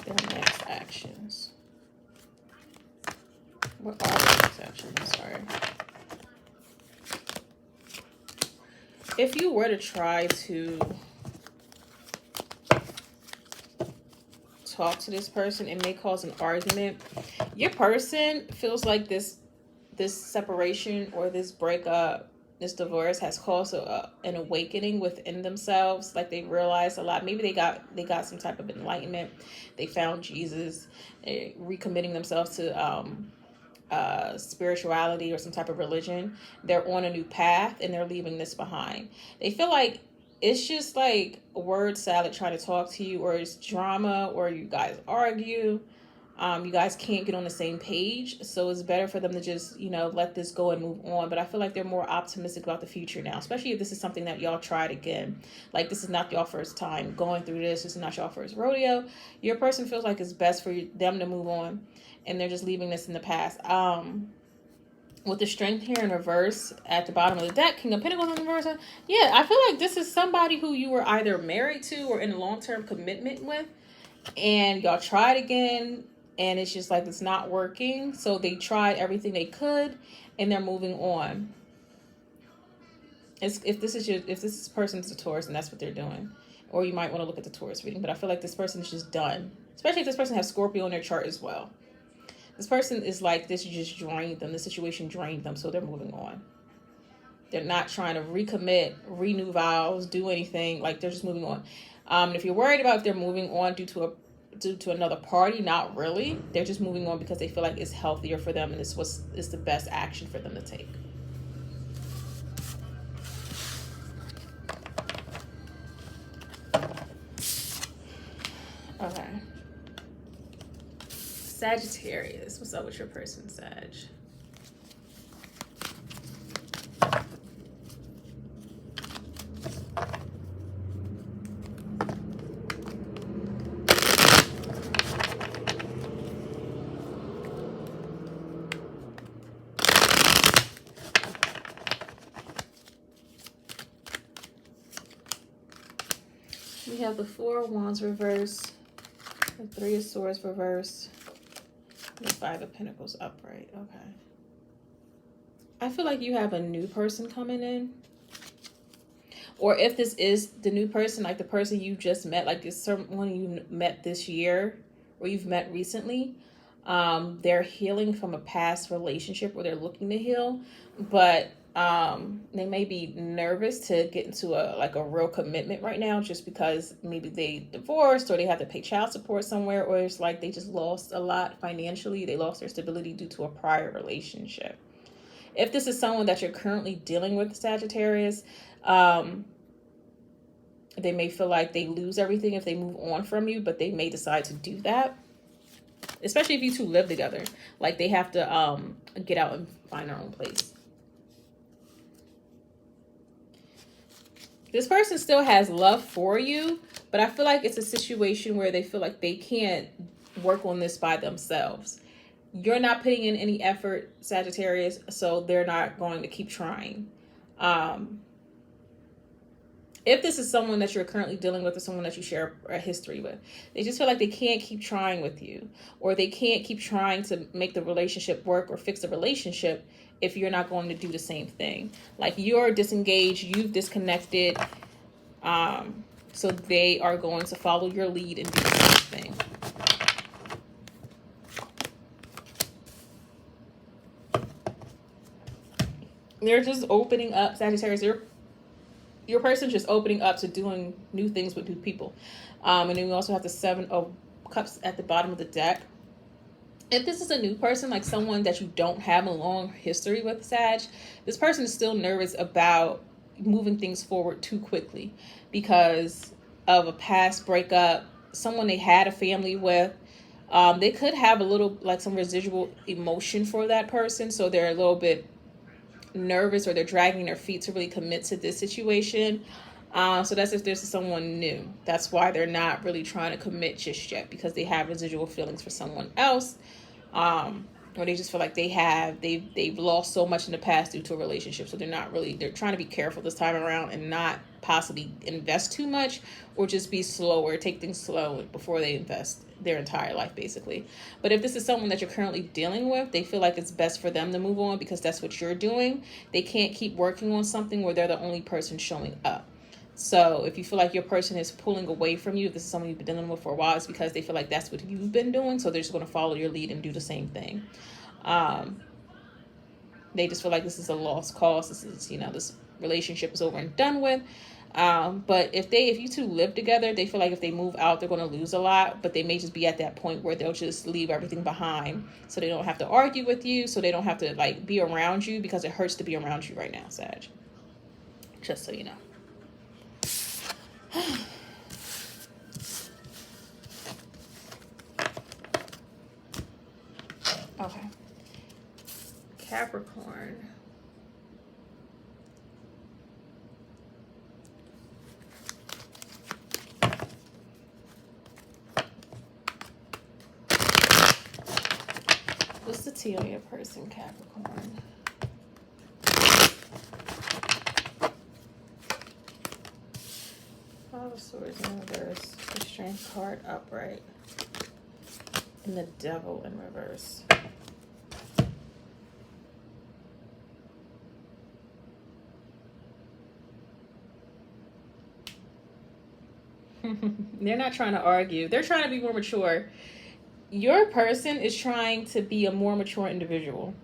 their next actions? What are their next actions? I'm sorry. If you were to try to talk to this person, it may cause an argument. Your person feels like this separation or this breakup, this divorce has caused an awakening within themselves. Like they realized a lot. Maybe they got some type of enlightenment. They found Jesus, recommitting themselves to spirituality or some type of religion. They're on a new path and they're leaving this behind. They feel like it's just like a word salad trying to talk to you, or it's drama, or you guys argue. You guys can't get on the same page. So it's better for them to just, let this go and move on. But I feel like they're more optimistic about the future now, especially if this is something that y'all tried again. Like this is not y'all first time going through this. This is not y'all first rodeo. Your person feels like it's best for them to move on, and they're just leaving this in the past. With the Strength here in reverse at the bottom of the deck, King of Pentacles in reverse. Yeah, I feel like this is somebody who you were either married to or in a long-term commitment with, and y'all tried again, and it's just like it's not working. So they tried everything they could, and they're moving on. If this person's a Taurus, and that's what they're doing, or you might want to look at the Taurus reading. But I feel like this person is just done, especially if this person has Scorpio in their chart as well. This person is like, this just drained them. The situation drained them, so they're moving on. They're not trying to recommit, renew vows, do anything. Like, they're just moving on. And if you're worried about if they're moving on due to another party, not really. They're just moving on because they feel like it's healthier for them, and it's the best action for them to take. Okay. Sagittarius. What's up with your person, Sag? We have the Four of Wands reverse, the Three of Swords reverse, the Five of Pentacles upright. Okay. I feel like you have a new person coming in. Or if this is the new person, like the person you just met, like it's someone you met this year or you've met recently, they're healing from a past relationship, or they're looking to heal, but they may be nervous to get into a real commitment right now, just because maybe they divorced, or they have to pay child support somewhere, or it's like they just lost a lot financially. They lost their stability due to a prior relationship. If this is someone that you're currently dealing with, Sagittarius, they may feel like they lose everything if they move on from you, but they may decide to do that. Especially if you two live together. Like they have to get out and find their own place. This person still has love for you, but I feel like it's a situation where they feel like they can't work on this by themselves. You're not putting in any effort, Sagittarius, so they're not going to keep trying. If this is someone that you're currently dealing with, or someone that you share a history with, they just feel like they can't keep trying with you, or they can't keep trying to make the relationship work or fix the relationship if you're not going to do the same thing. Like you're disengaged, you've disconnected, So they are going to follow your lead and do the same thing. They're just opening up, Sagittarius. Your person's just opening up to doing new things with new people. And then we also have the 7 of Cups at the bottom of the deck. If this is a new person, like someone that you don't have a long history with, Sag, this person is still nervous about moving things forward too quickly because of a past breakup, someone they had a family with. They could have a little, like some residual emotion for that person, so they're a little bit nervous or they're dragging their feet to really commit to this situation. So that's if there's someone new. That's why they're not really trying to commit just yet, because they have residual feelings for someone else. Or they just feel like they've lost so much in the past due to a relationship. So they're trying to be careful this time around and not possibly invest too much, or just be slower, take things slow before they invest their entire life, basically. But if this is someone that you're currently dealing with, they feel like it's best for them to move on because that's what you're doing. They can't keep working on something where they're the only person showing up. So if you feel like your person is pulling away from you, if this is someone you've been dealing with for a while, it's because they feel like that's what you've been doing. So they're just going to follow your lead and do the same thing. They just feel like this is a lost cause. This is, this relationship is over and done with. But if you two live together, they feel like if they move out, they're going to lose a lot, but they may just be at that point where they'll just leave everything behind. So they don't have to argue with you. So they don't have to be around you, because it hurts to be around you right now, Sag. Just so you know. Okay. Capricorn. What's the tea on your person, Capricorn? Five of Swords in reverse. The Strength card upright. And the Devil in reverse. They're not trying to argue. They're trying to be more mature. Your person is trying to be a more mature individual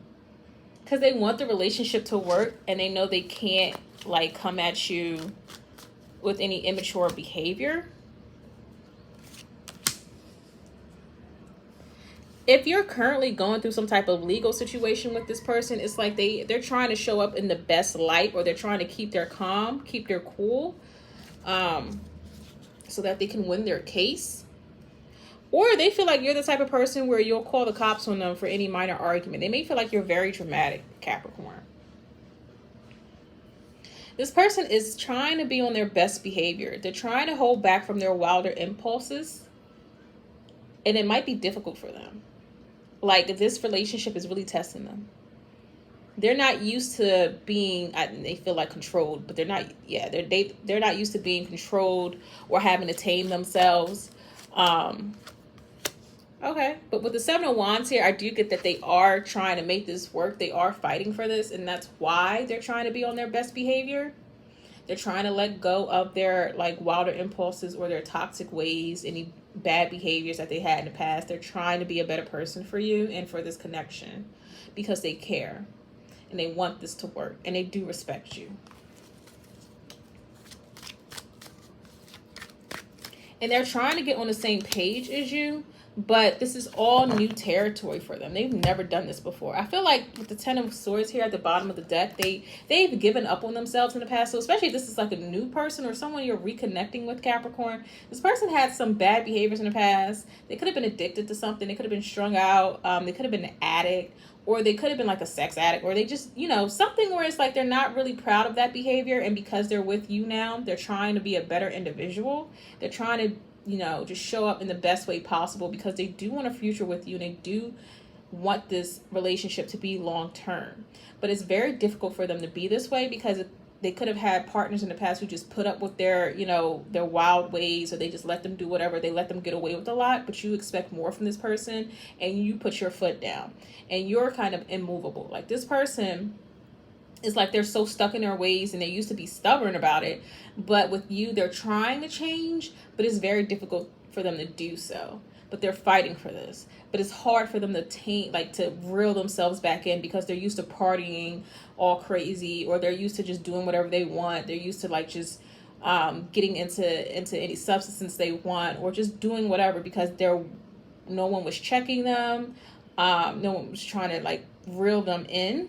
because they want the relationship to work, and they know they can't come at you with any immature behavior. If you're currently going through some type of legal situation with this person, it's like they're trying to show up in the best light, or they're trying to keep their calm, keep their cool, so that they can win their case. Or they feel like you're the type of person where you'll call the cops on them for any minor argument. They may feel like you're very dramatic, Capricorn. This person is trying to be on their best behavior. They're trying to hold back from their wilder impulses. And it might be difficult for them. This relationship is really testing them. They're not used to being, they feel like controlled, but they're not, they're not used to being controlled or having to tame themselves. Okay, but with the 7 of Wands here, I do get that they are trying to make this work. They are fighting for this, and that's why they're trying to be on their best behavior. They're trying to let go of their wilder impulses or their toxic ways, any bad behaviors that they had in the past. They're trying to be a better person for you and for this connection because they care and they want this to work, and they do respect you. And they're trying to get on the same page as you, but this is all new territory for them. They've never done this before. I feel like with the 10 of Swords here at the bottom of the deck, they've given up on themselves in the past. So especially if this is a new person or someone you're reconnecting with, Capricorn, this person had some bad behaviors in the past. They could have been addicted to something. They could have been strung out. They could have been an addict, or they could have been a sex addict, or they just, something where it's they're not really proud of that behavior. And because they're with you now, they're trying to be a better individual. They're trying to just show up in the best way possible because they do want a future with you, and they do want this relationship to be long term. But it's very difficult for them to be this way because they could have had partners in the past who just put up with their wild ways, or they just let them do whatever. They let them get away with a lot, but you expect more from this person, and you put your foot down, and you're kind of immovable. This person It's like they're so stuck in their ways and they used to be stubborn about it. But with you, they're trying to change, but it's very difficult for them to do so. But they're fighting for this. But it's hard for them to to reel themselves back in because they're used to partying all crazy, or they're used to just doing whatever they want. They're used to like just getting into any substance they want, or just doing whatever because no one was checking them. No one was trying to like reel them in.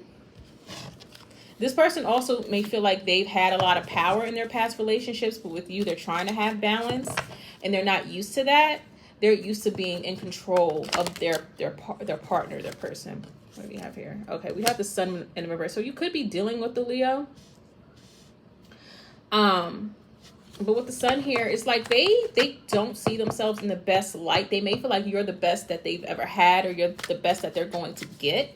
This person also may feel like they've had a lot of power in their past relationships, but with you, they're trying to have balance, and they're not used to that. They're used to being in control of their partner, their person. What do we have here? Okay, we have the sun in the reverse. So you could be dealing with the Leo. But with the sun here, it's like they don't see themselves in the best light. They may feel like you're the best that they've ever had, or you're the best that they're going to get.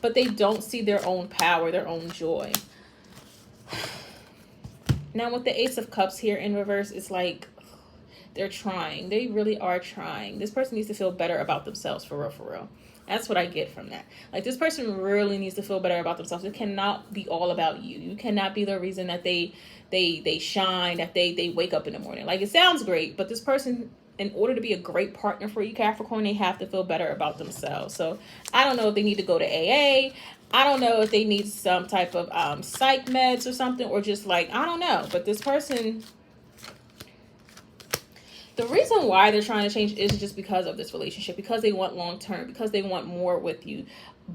But they don't see their own power, their own joy. Now with the Ace of Cups here in reverse, it's like they're trying. They really are trying. This person needs to feel better about themselves, for real, for real. That's what I get from that. Like, this person really needs to feel better about themselves. It cannot be all about you. You cannot be the reason that they shine, that they wake up in the morning. Like, it sounds great, but this person, in order to be a great partner for you, Capricorn, they have to feel better about themselves. So I don't know if they need to go to AA. I don't know if they need some type of psych meds or something, or just like, I don't know. But this person, the reason why they're trying to change is just because of this relationship, because they want long term, because they want more with you.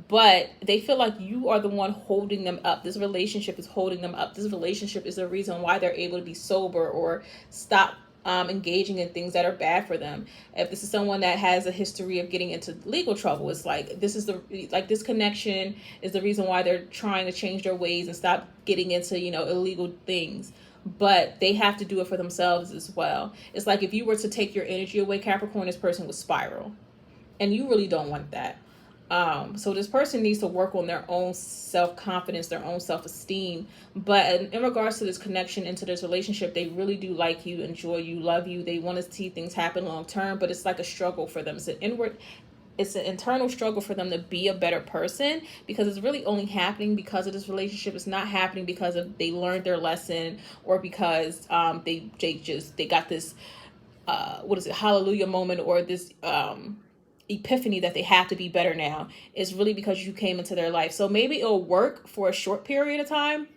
But they feel like you are the one holding them up. This relationship is holding them up. This relationship is the reason why they're able to be sober or stop engaging in things that are bad for them. If this is someone that has a history of getting into legal trouble, it's like this connection is the reason why they're trying to change their ways and stop getting into illegal things. But they have to do it for themselves as well. It's like if you were to take your energy away, Capricorn, this person would spiral, and you really don't want that. So this person needs to work on their own self-confidence, their own self-esteem. But in regards to this connection, into this relationship, they really do like you, enjoy you, love you. They want to see things happen long term, but it's like a struggle for them. It's an internal struggle for them to be a better person, because it's really only happening because of this relationship. It's not happening because they learned their lesson, or because they got this hallelujah moment, or this epiphany that they have to be better now. It's really because you came into their life. So maybe it'll work for a short period of time,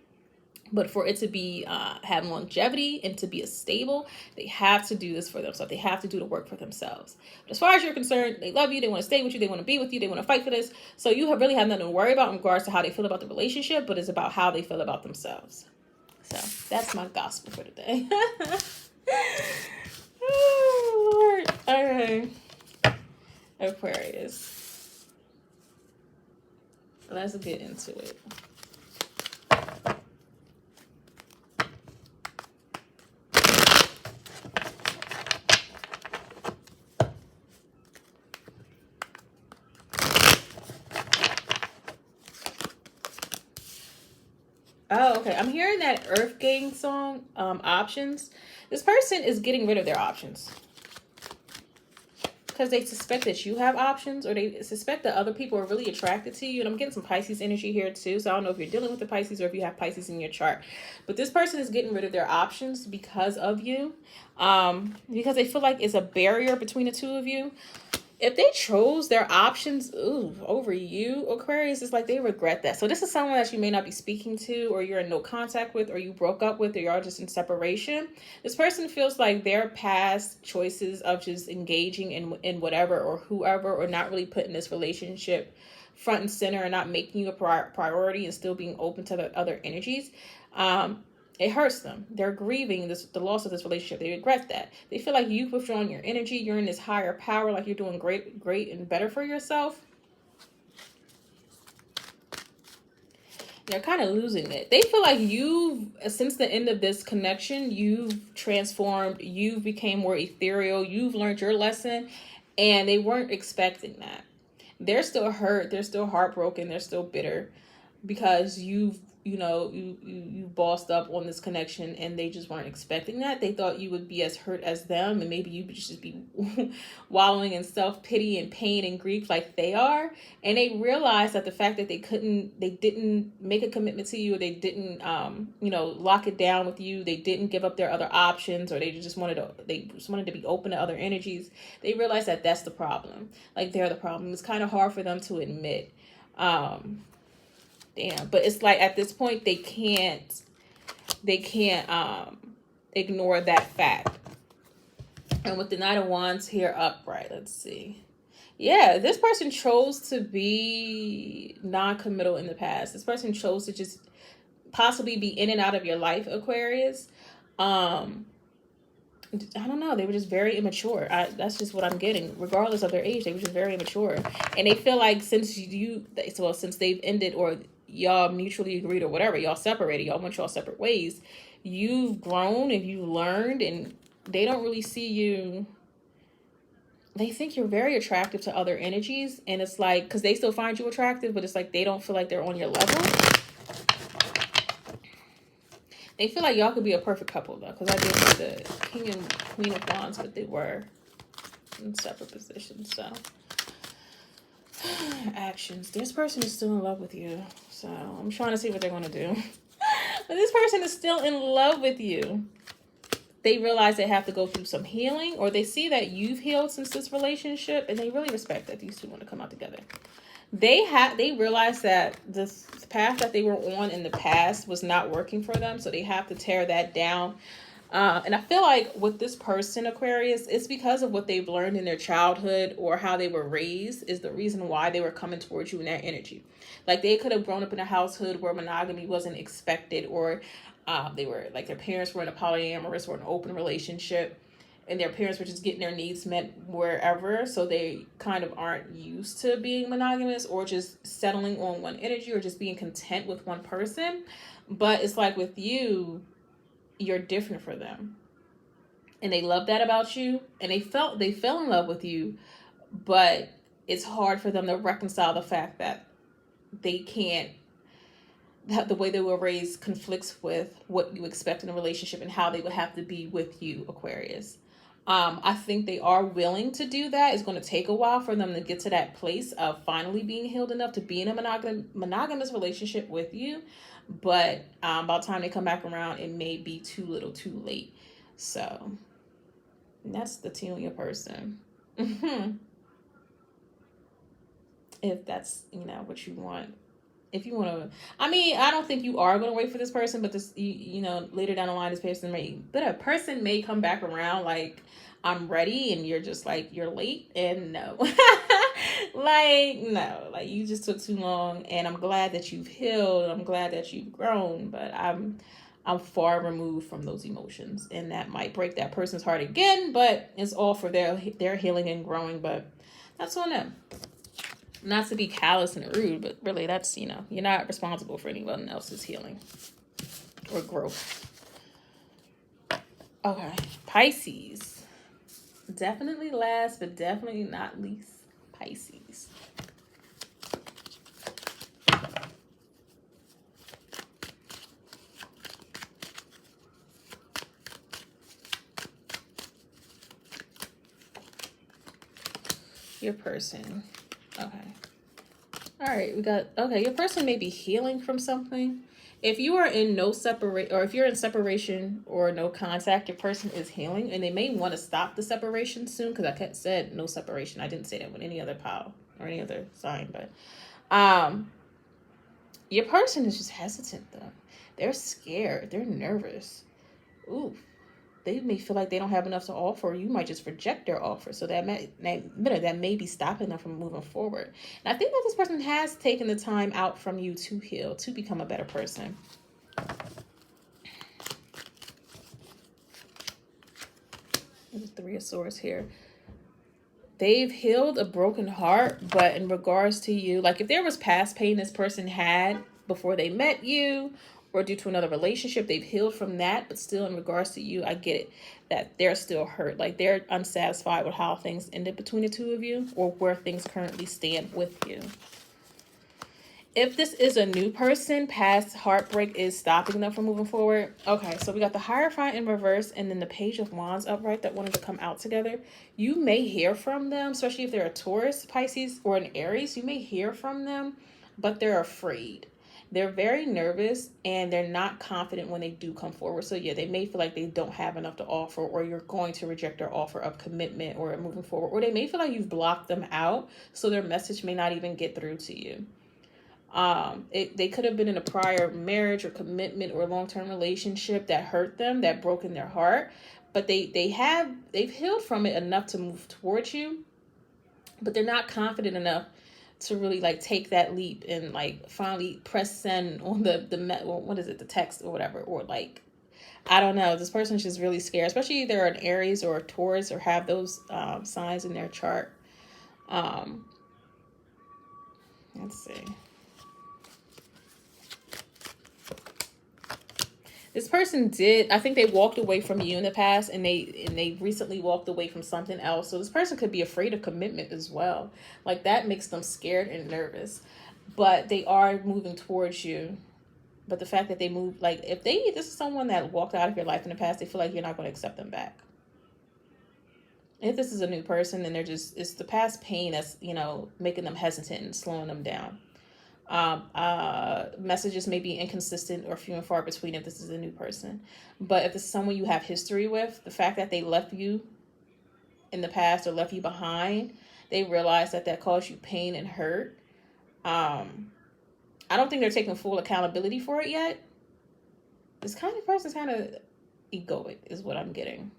but for it to be have longevity and to be stable, they have to do this for themselves. They have to do the work for themselves. But as far as you're concerned, they love you, they want to stay with you, they want to be with you, they want to fight for this. So you really have nothing to worry about in regards to how they feel about the relationship, but it's about how they feel about themselves. So that's my gospel for today. Oh, Lord. Okay. Aquarius. Let's get into it. Oh, okay. I'm hearing that Earth Gang song, options. This person is getting rid of their options, because they suspect that you have options, or they suspect that other people are really attracted to you. And I'm getting some Pisces energy here too. So I don't know if you're dealing with the Pisces or if you have Pisces in your chart. But this person is getting rid of their options because of you. Because they feel like it's a barrier between the two of you. If they chose their options over you, Aquarius, it's like they regret that. So this is someone that you may not be speaking to, or you're in no contact with, or you broke up with, or you're just in separation. This person feels like their past choices of just engaging in whatever or whoever, or not really putting this relationship front and center, and not making you a priority, and still being open to the other energies, it hurts them. They're grieving the loss of this relationship. They regret that. They feel like you've withdrawn your energy. You're in this higher power, like you're doing great and better for yourself. They're kind of losing it. They feel like since the end of this connection, you've transformed. You've became more ethereal. You've learned your lesson, and they weren't expecting that. They're still hurt. They're still heartbroken. They're still bitter. because you bossed up on this connection, and they just weren't expecting that. They thought you would be as hurt as them, and maybe you would just be wallowing in self-pity and pain and grief like they are. And they realized that the fact that they didn't make a commitment to you, or they didn't lock it down with you, they didn't give up their other options, or they just wanted to be open to other energies. They realized that that's the problem. Like, they're the problem. It's kind of hard for them to admit. Damn, but it's like at this point they can't ignore that fact. And with the Knight of Wands here upright, let's see. Yeah, this person chose to be non-committal in the past. This person chose to just possibly be in and out of your life, Aquarius. I don't know. They were just very immature. That's just what I'm getting. Regardless of their age, they were just very immature. And they feel like since they've ended, or y'all mutually agreed, or whatever, y'all separated, y'all went y'all separate ways, you've grown and you learned, and they don't really see you. They think you're very attractive to other energies, and it's like, because they still find you attractive, but it's like they don't feel like they're on your level. They feel like y'all could be a perfect couple, though, because I did see the King and Queen of Wands, but they were in separate positions. So, actions. This person is still in love with you. So, I'm trying to see what they're going to do. But this person is still in love with you. They realize they have to go through some healing, or they see that you've healed since this relationship, and they really respect that these two want to come out together. They realize that this path that they were on in the past was not working for them, so they have to tear that down. And I feel like with this person, Aquarius, it's because of what they've learned in their childhood, or how they were raised is the reason why they were coming towards you in that energy. Like, they could have grown up in a household where monogamy wasn't expected, or they were like, their parents were in a polyamorous or an open relationship, and their parents were just getting their needs met wherever, so they kind of aren't used to being monogamous, or just settling on one energy, or just being content with one person. But it's like with you, you're different for them, and they love that about you, and they fell in love with you, but it's hard for them to reconcile the fact that they can't, that the way they were raised conflicts with what you expect in a relationship and how they would have to be with you, Aquarius. I think they are willing to do that. It's going to take a while for them to get to that place of finally being healed enough to be in a monogamous relationship with you. But by the time they come back around, it may be too little too late. So that's the tea on your person. If that's, what you want. If you want to, I don't think you are going to wait for this person, but this, later down the line, this person may come back around like, I'm ready, and you're just like, you're late, and no. No, you just took too long, and I'm glad that you've healed, I'm glad that you've grown, but I'm far removed from those emotions, and that might break that person's heart again, but it's all for their healing and growing, but that's on them. Not to be callous and rude, but really that's, you're not responsible for anyone else's healing or growth. Okay, Pisces. Definitely last, but definitely not least, Pisces. Your person. Okay. All right, your person may be healing from something. If you are in if you're in separation or no contact, your person is healing, and they may want to stop the separation soon, because I said no separation. I didn't say that with any other pile or any other sign, but your person is just hesitant though. They're scared. They're nervous. Ooh. They may feel like they don't have enough to offer. You might just reject their offer. So that may be stopping them from moving forward. And I think that this person has taken the time out from you to heal, to become a better person. There's the Three of Swords here. They've healed a broken heart, but in regards to you, like if there was past pain this person had before they met you, or due to another relationship, they've healed from that, but still in regards to you, I get it, that they're still hurt. Like they're unsatisfied with how things ended between the two of you, or where things currently stand with you. If this is a new person, past heartbreak is stopping them from moving forward. Okay, so we got the Hierophant in reverse and then the Page of Wands upright that wanted to come out together. You may hear from them, especially if they're a Taurus, Pisces, or an Aries. You may hear from them, but they're afraid. They're very nervous and they're not confident when they do come forward. So yeah, they may feel like they don't have enough to offer, or you're going to reject their offer of commitment or moving forward, or they may feel like you've blocked them out, so their message may not even get through to you. They could have been in a prior marriage or commitment or long-term relationship that hurt them, that broken their heart, but they've healed from it enough to move towards you, but they're not confident enough to really like take that leap and like finally press send on what is it, the text or whatever, or like, I don't know, this person's just really scared, especially if they're an Aries or a Taurus or have those signs in their chart. Let's see. This person I think they walked away from you in the past, and they recently walked away from something else. So this person could be afraid of commitment as well. Like that makes them scared and nervous, but they are moving towards you. But the fact that they move, like if this is someone that walked out of your life in the past, they feel like you're not going to accept them back. If this is a new person, then it's the past pain that's, making them hesitant and slowing them down. Messages may be inconsistent or few and far between if this is a new person. But if this is someone you have history with, the fact that they left you in the past or left you behind, they realize that caused you pain and hurt. I don't think they're taking full accountability for it yet. This kind of person's kind of egoic is what I'm getting.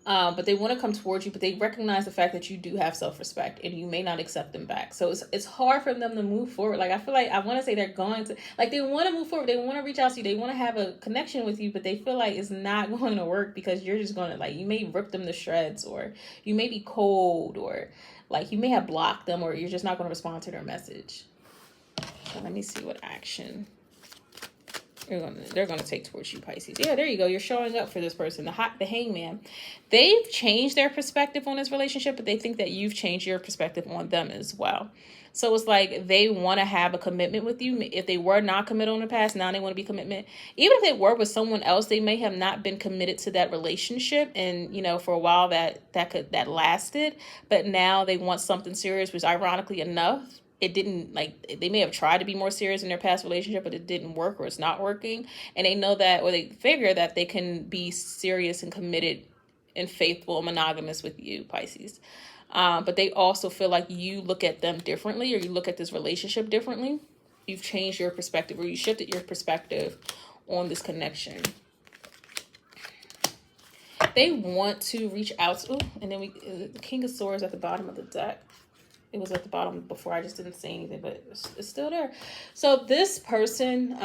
But they want to come towards you, but they recognize the fact that you do have self-respect and you may not accept them back. So it's hard for them to move forward. Like, I feel like I want to say they're going to, like, they want to move forward. They want to reach out to you. They want to have a connection with you, but they feel like it's not going to work because you're just going to, like, you may rip them to shreds, or you may be cold, or like you may have blocked them, or you're just not going to respond to their message. So let me see what action they're going to take towards you, Pisces. Yeah, there you go. You're showing up for this person. The Hangman. They've changed their perspective on this relationship, but they think that you've changed your perspective on them as well. So it's like they want to have a commitment with you. If they were not committed in the past, now they want to be commitment. Even if they were with someone else, they may have not been committed to that relationship. And, for a while that lasted. But now they want something serious, which ironically enough, it didn't, like, they may have tried to be more serious in their past relationship, but it didn't work, or it's not working. And they know that, or they figure that they can be serious and committed and faithful and monogamous with you, Pisces. But they also feel like you look at them differently, or you look at this relationship differently. You've changed your perspective, or you shifted your perspective on this connection. They want to reach out to, and then the King of Swords at the bottom of the deck. It was at the bottom before. I just didn't say anything, but it's still there. So this person,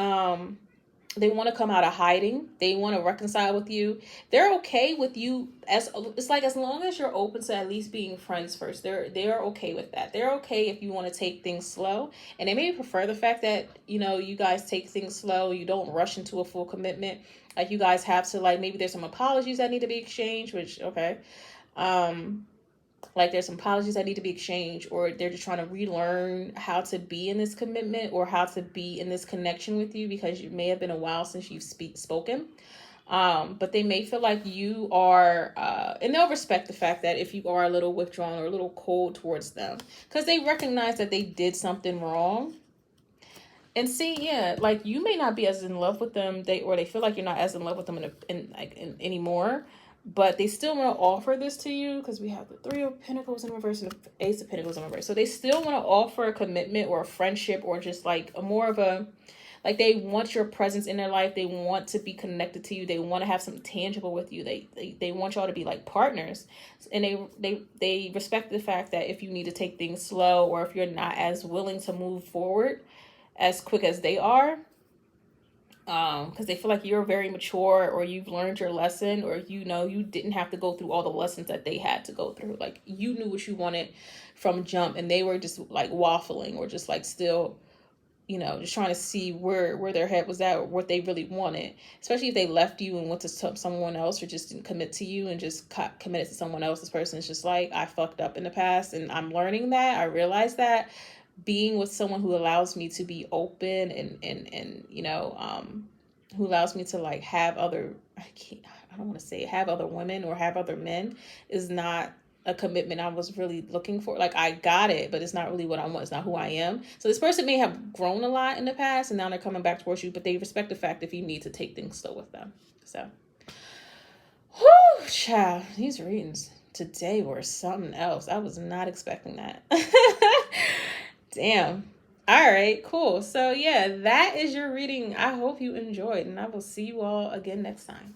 they want to come out of hiding. They want to reconcile with you. They're okay with you as long as you're open to at least being friends first. They're okay with that. They're okay if you want to take things slow, and they may prefer the fact that you guys take things slow. You don't rush into a full commitment. Like, you guys have to, like, maybe there's some apologies that need to be exchanged, which okay. Like, there's some apologies that need to be exchanged, or they're just trying to relearn how to be in this commitment or how to be in this connection with you, because it may have been a while since you've spoken. But they may feel like you are, and they'll respect the fact that if you are a little withdrawn or a little cold towards them, because they recognize that they did something wrong. And see, yeah, like, you may not be as in love with them, they feel like you're not as in love with them anymore. But they still want to offer this to you, because we have the Three of Pentacles in reverse and the Ace of Pentacles in reverse. So they still want to offer a commitment or a friendship, or just like like, they want your presence in their life. They want to be connected to you. They want to have something tangible with you. They want y'all to be like partners. And they respect the fact that if you need to take things slow, or if you're not as willing to move forward as quick as they are, because they feel like you're very mature, or you've learned your lesson, or you didn't have to go through all the lessons that they had to go through. Like, you knew what you wanted from jump, and they were just like waffling, or just like still just trying to see where their head was at, or what they really wanted. Especially if they left you and went to someone else, or just didn't commit to you and just committed to someone else. This person is just like, I fucked up in the past, and I'm learning that. I realize that. being with someone who allows me to be open and who allows me to like have other, I don't want to say have other women or have other men, is not a commitment I was really looking for. Like, I got it, but it's not really what I want. It's not who I am. So this person may have grown a lot in the past and now they're coming back towards you, but they respect the fact if you need to take things slow with them. So, whew, child, these readings today were something else. I was not expecting that. Damn. All right, cool. So yeah, that is your reading. I hope you enjoyed, and I will see you all again next time.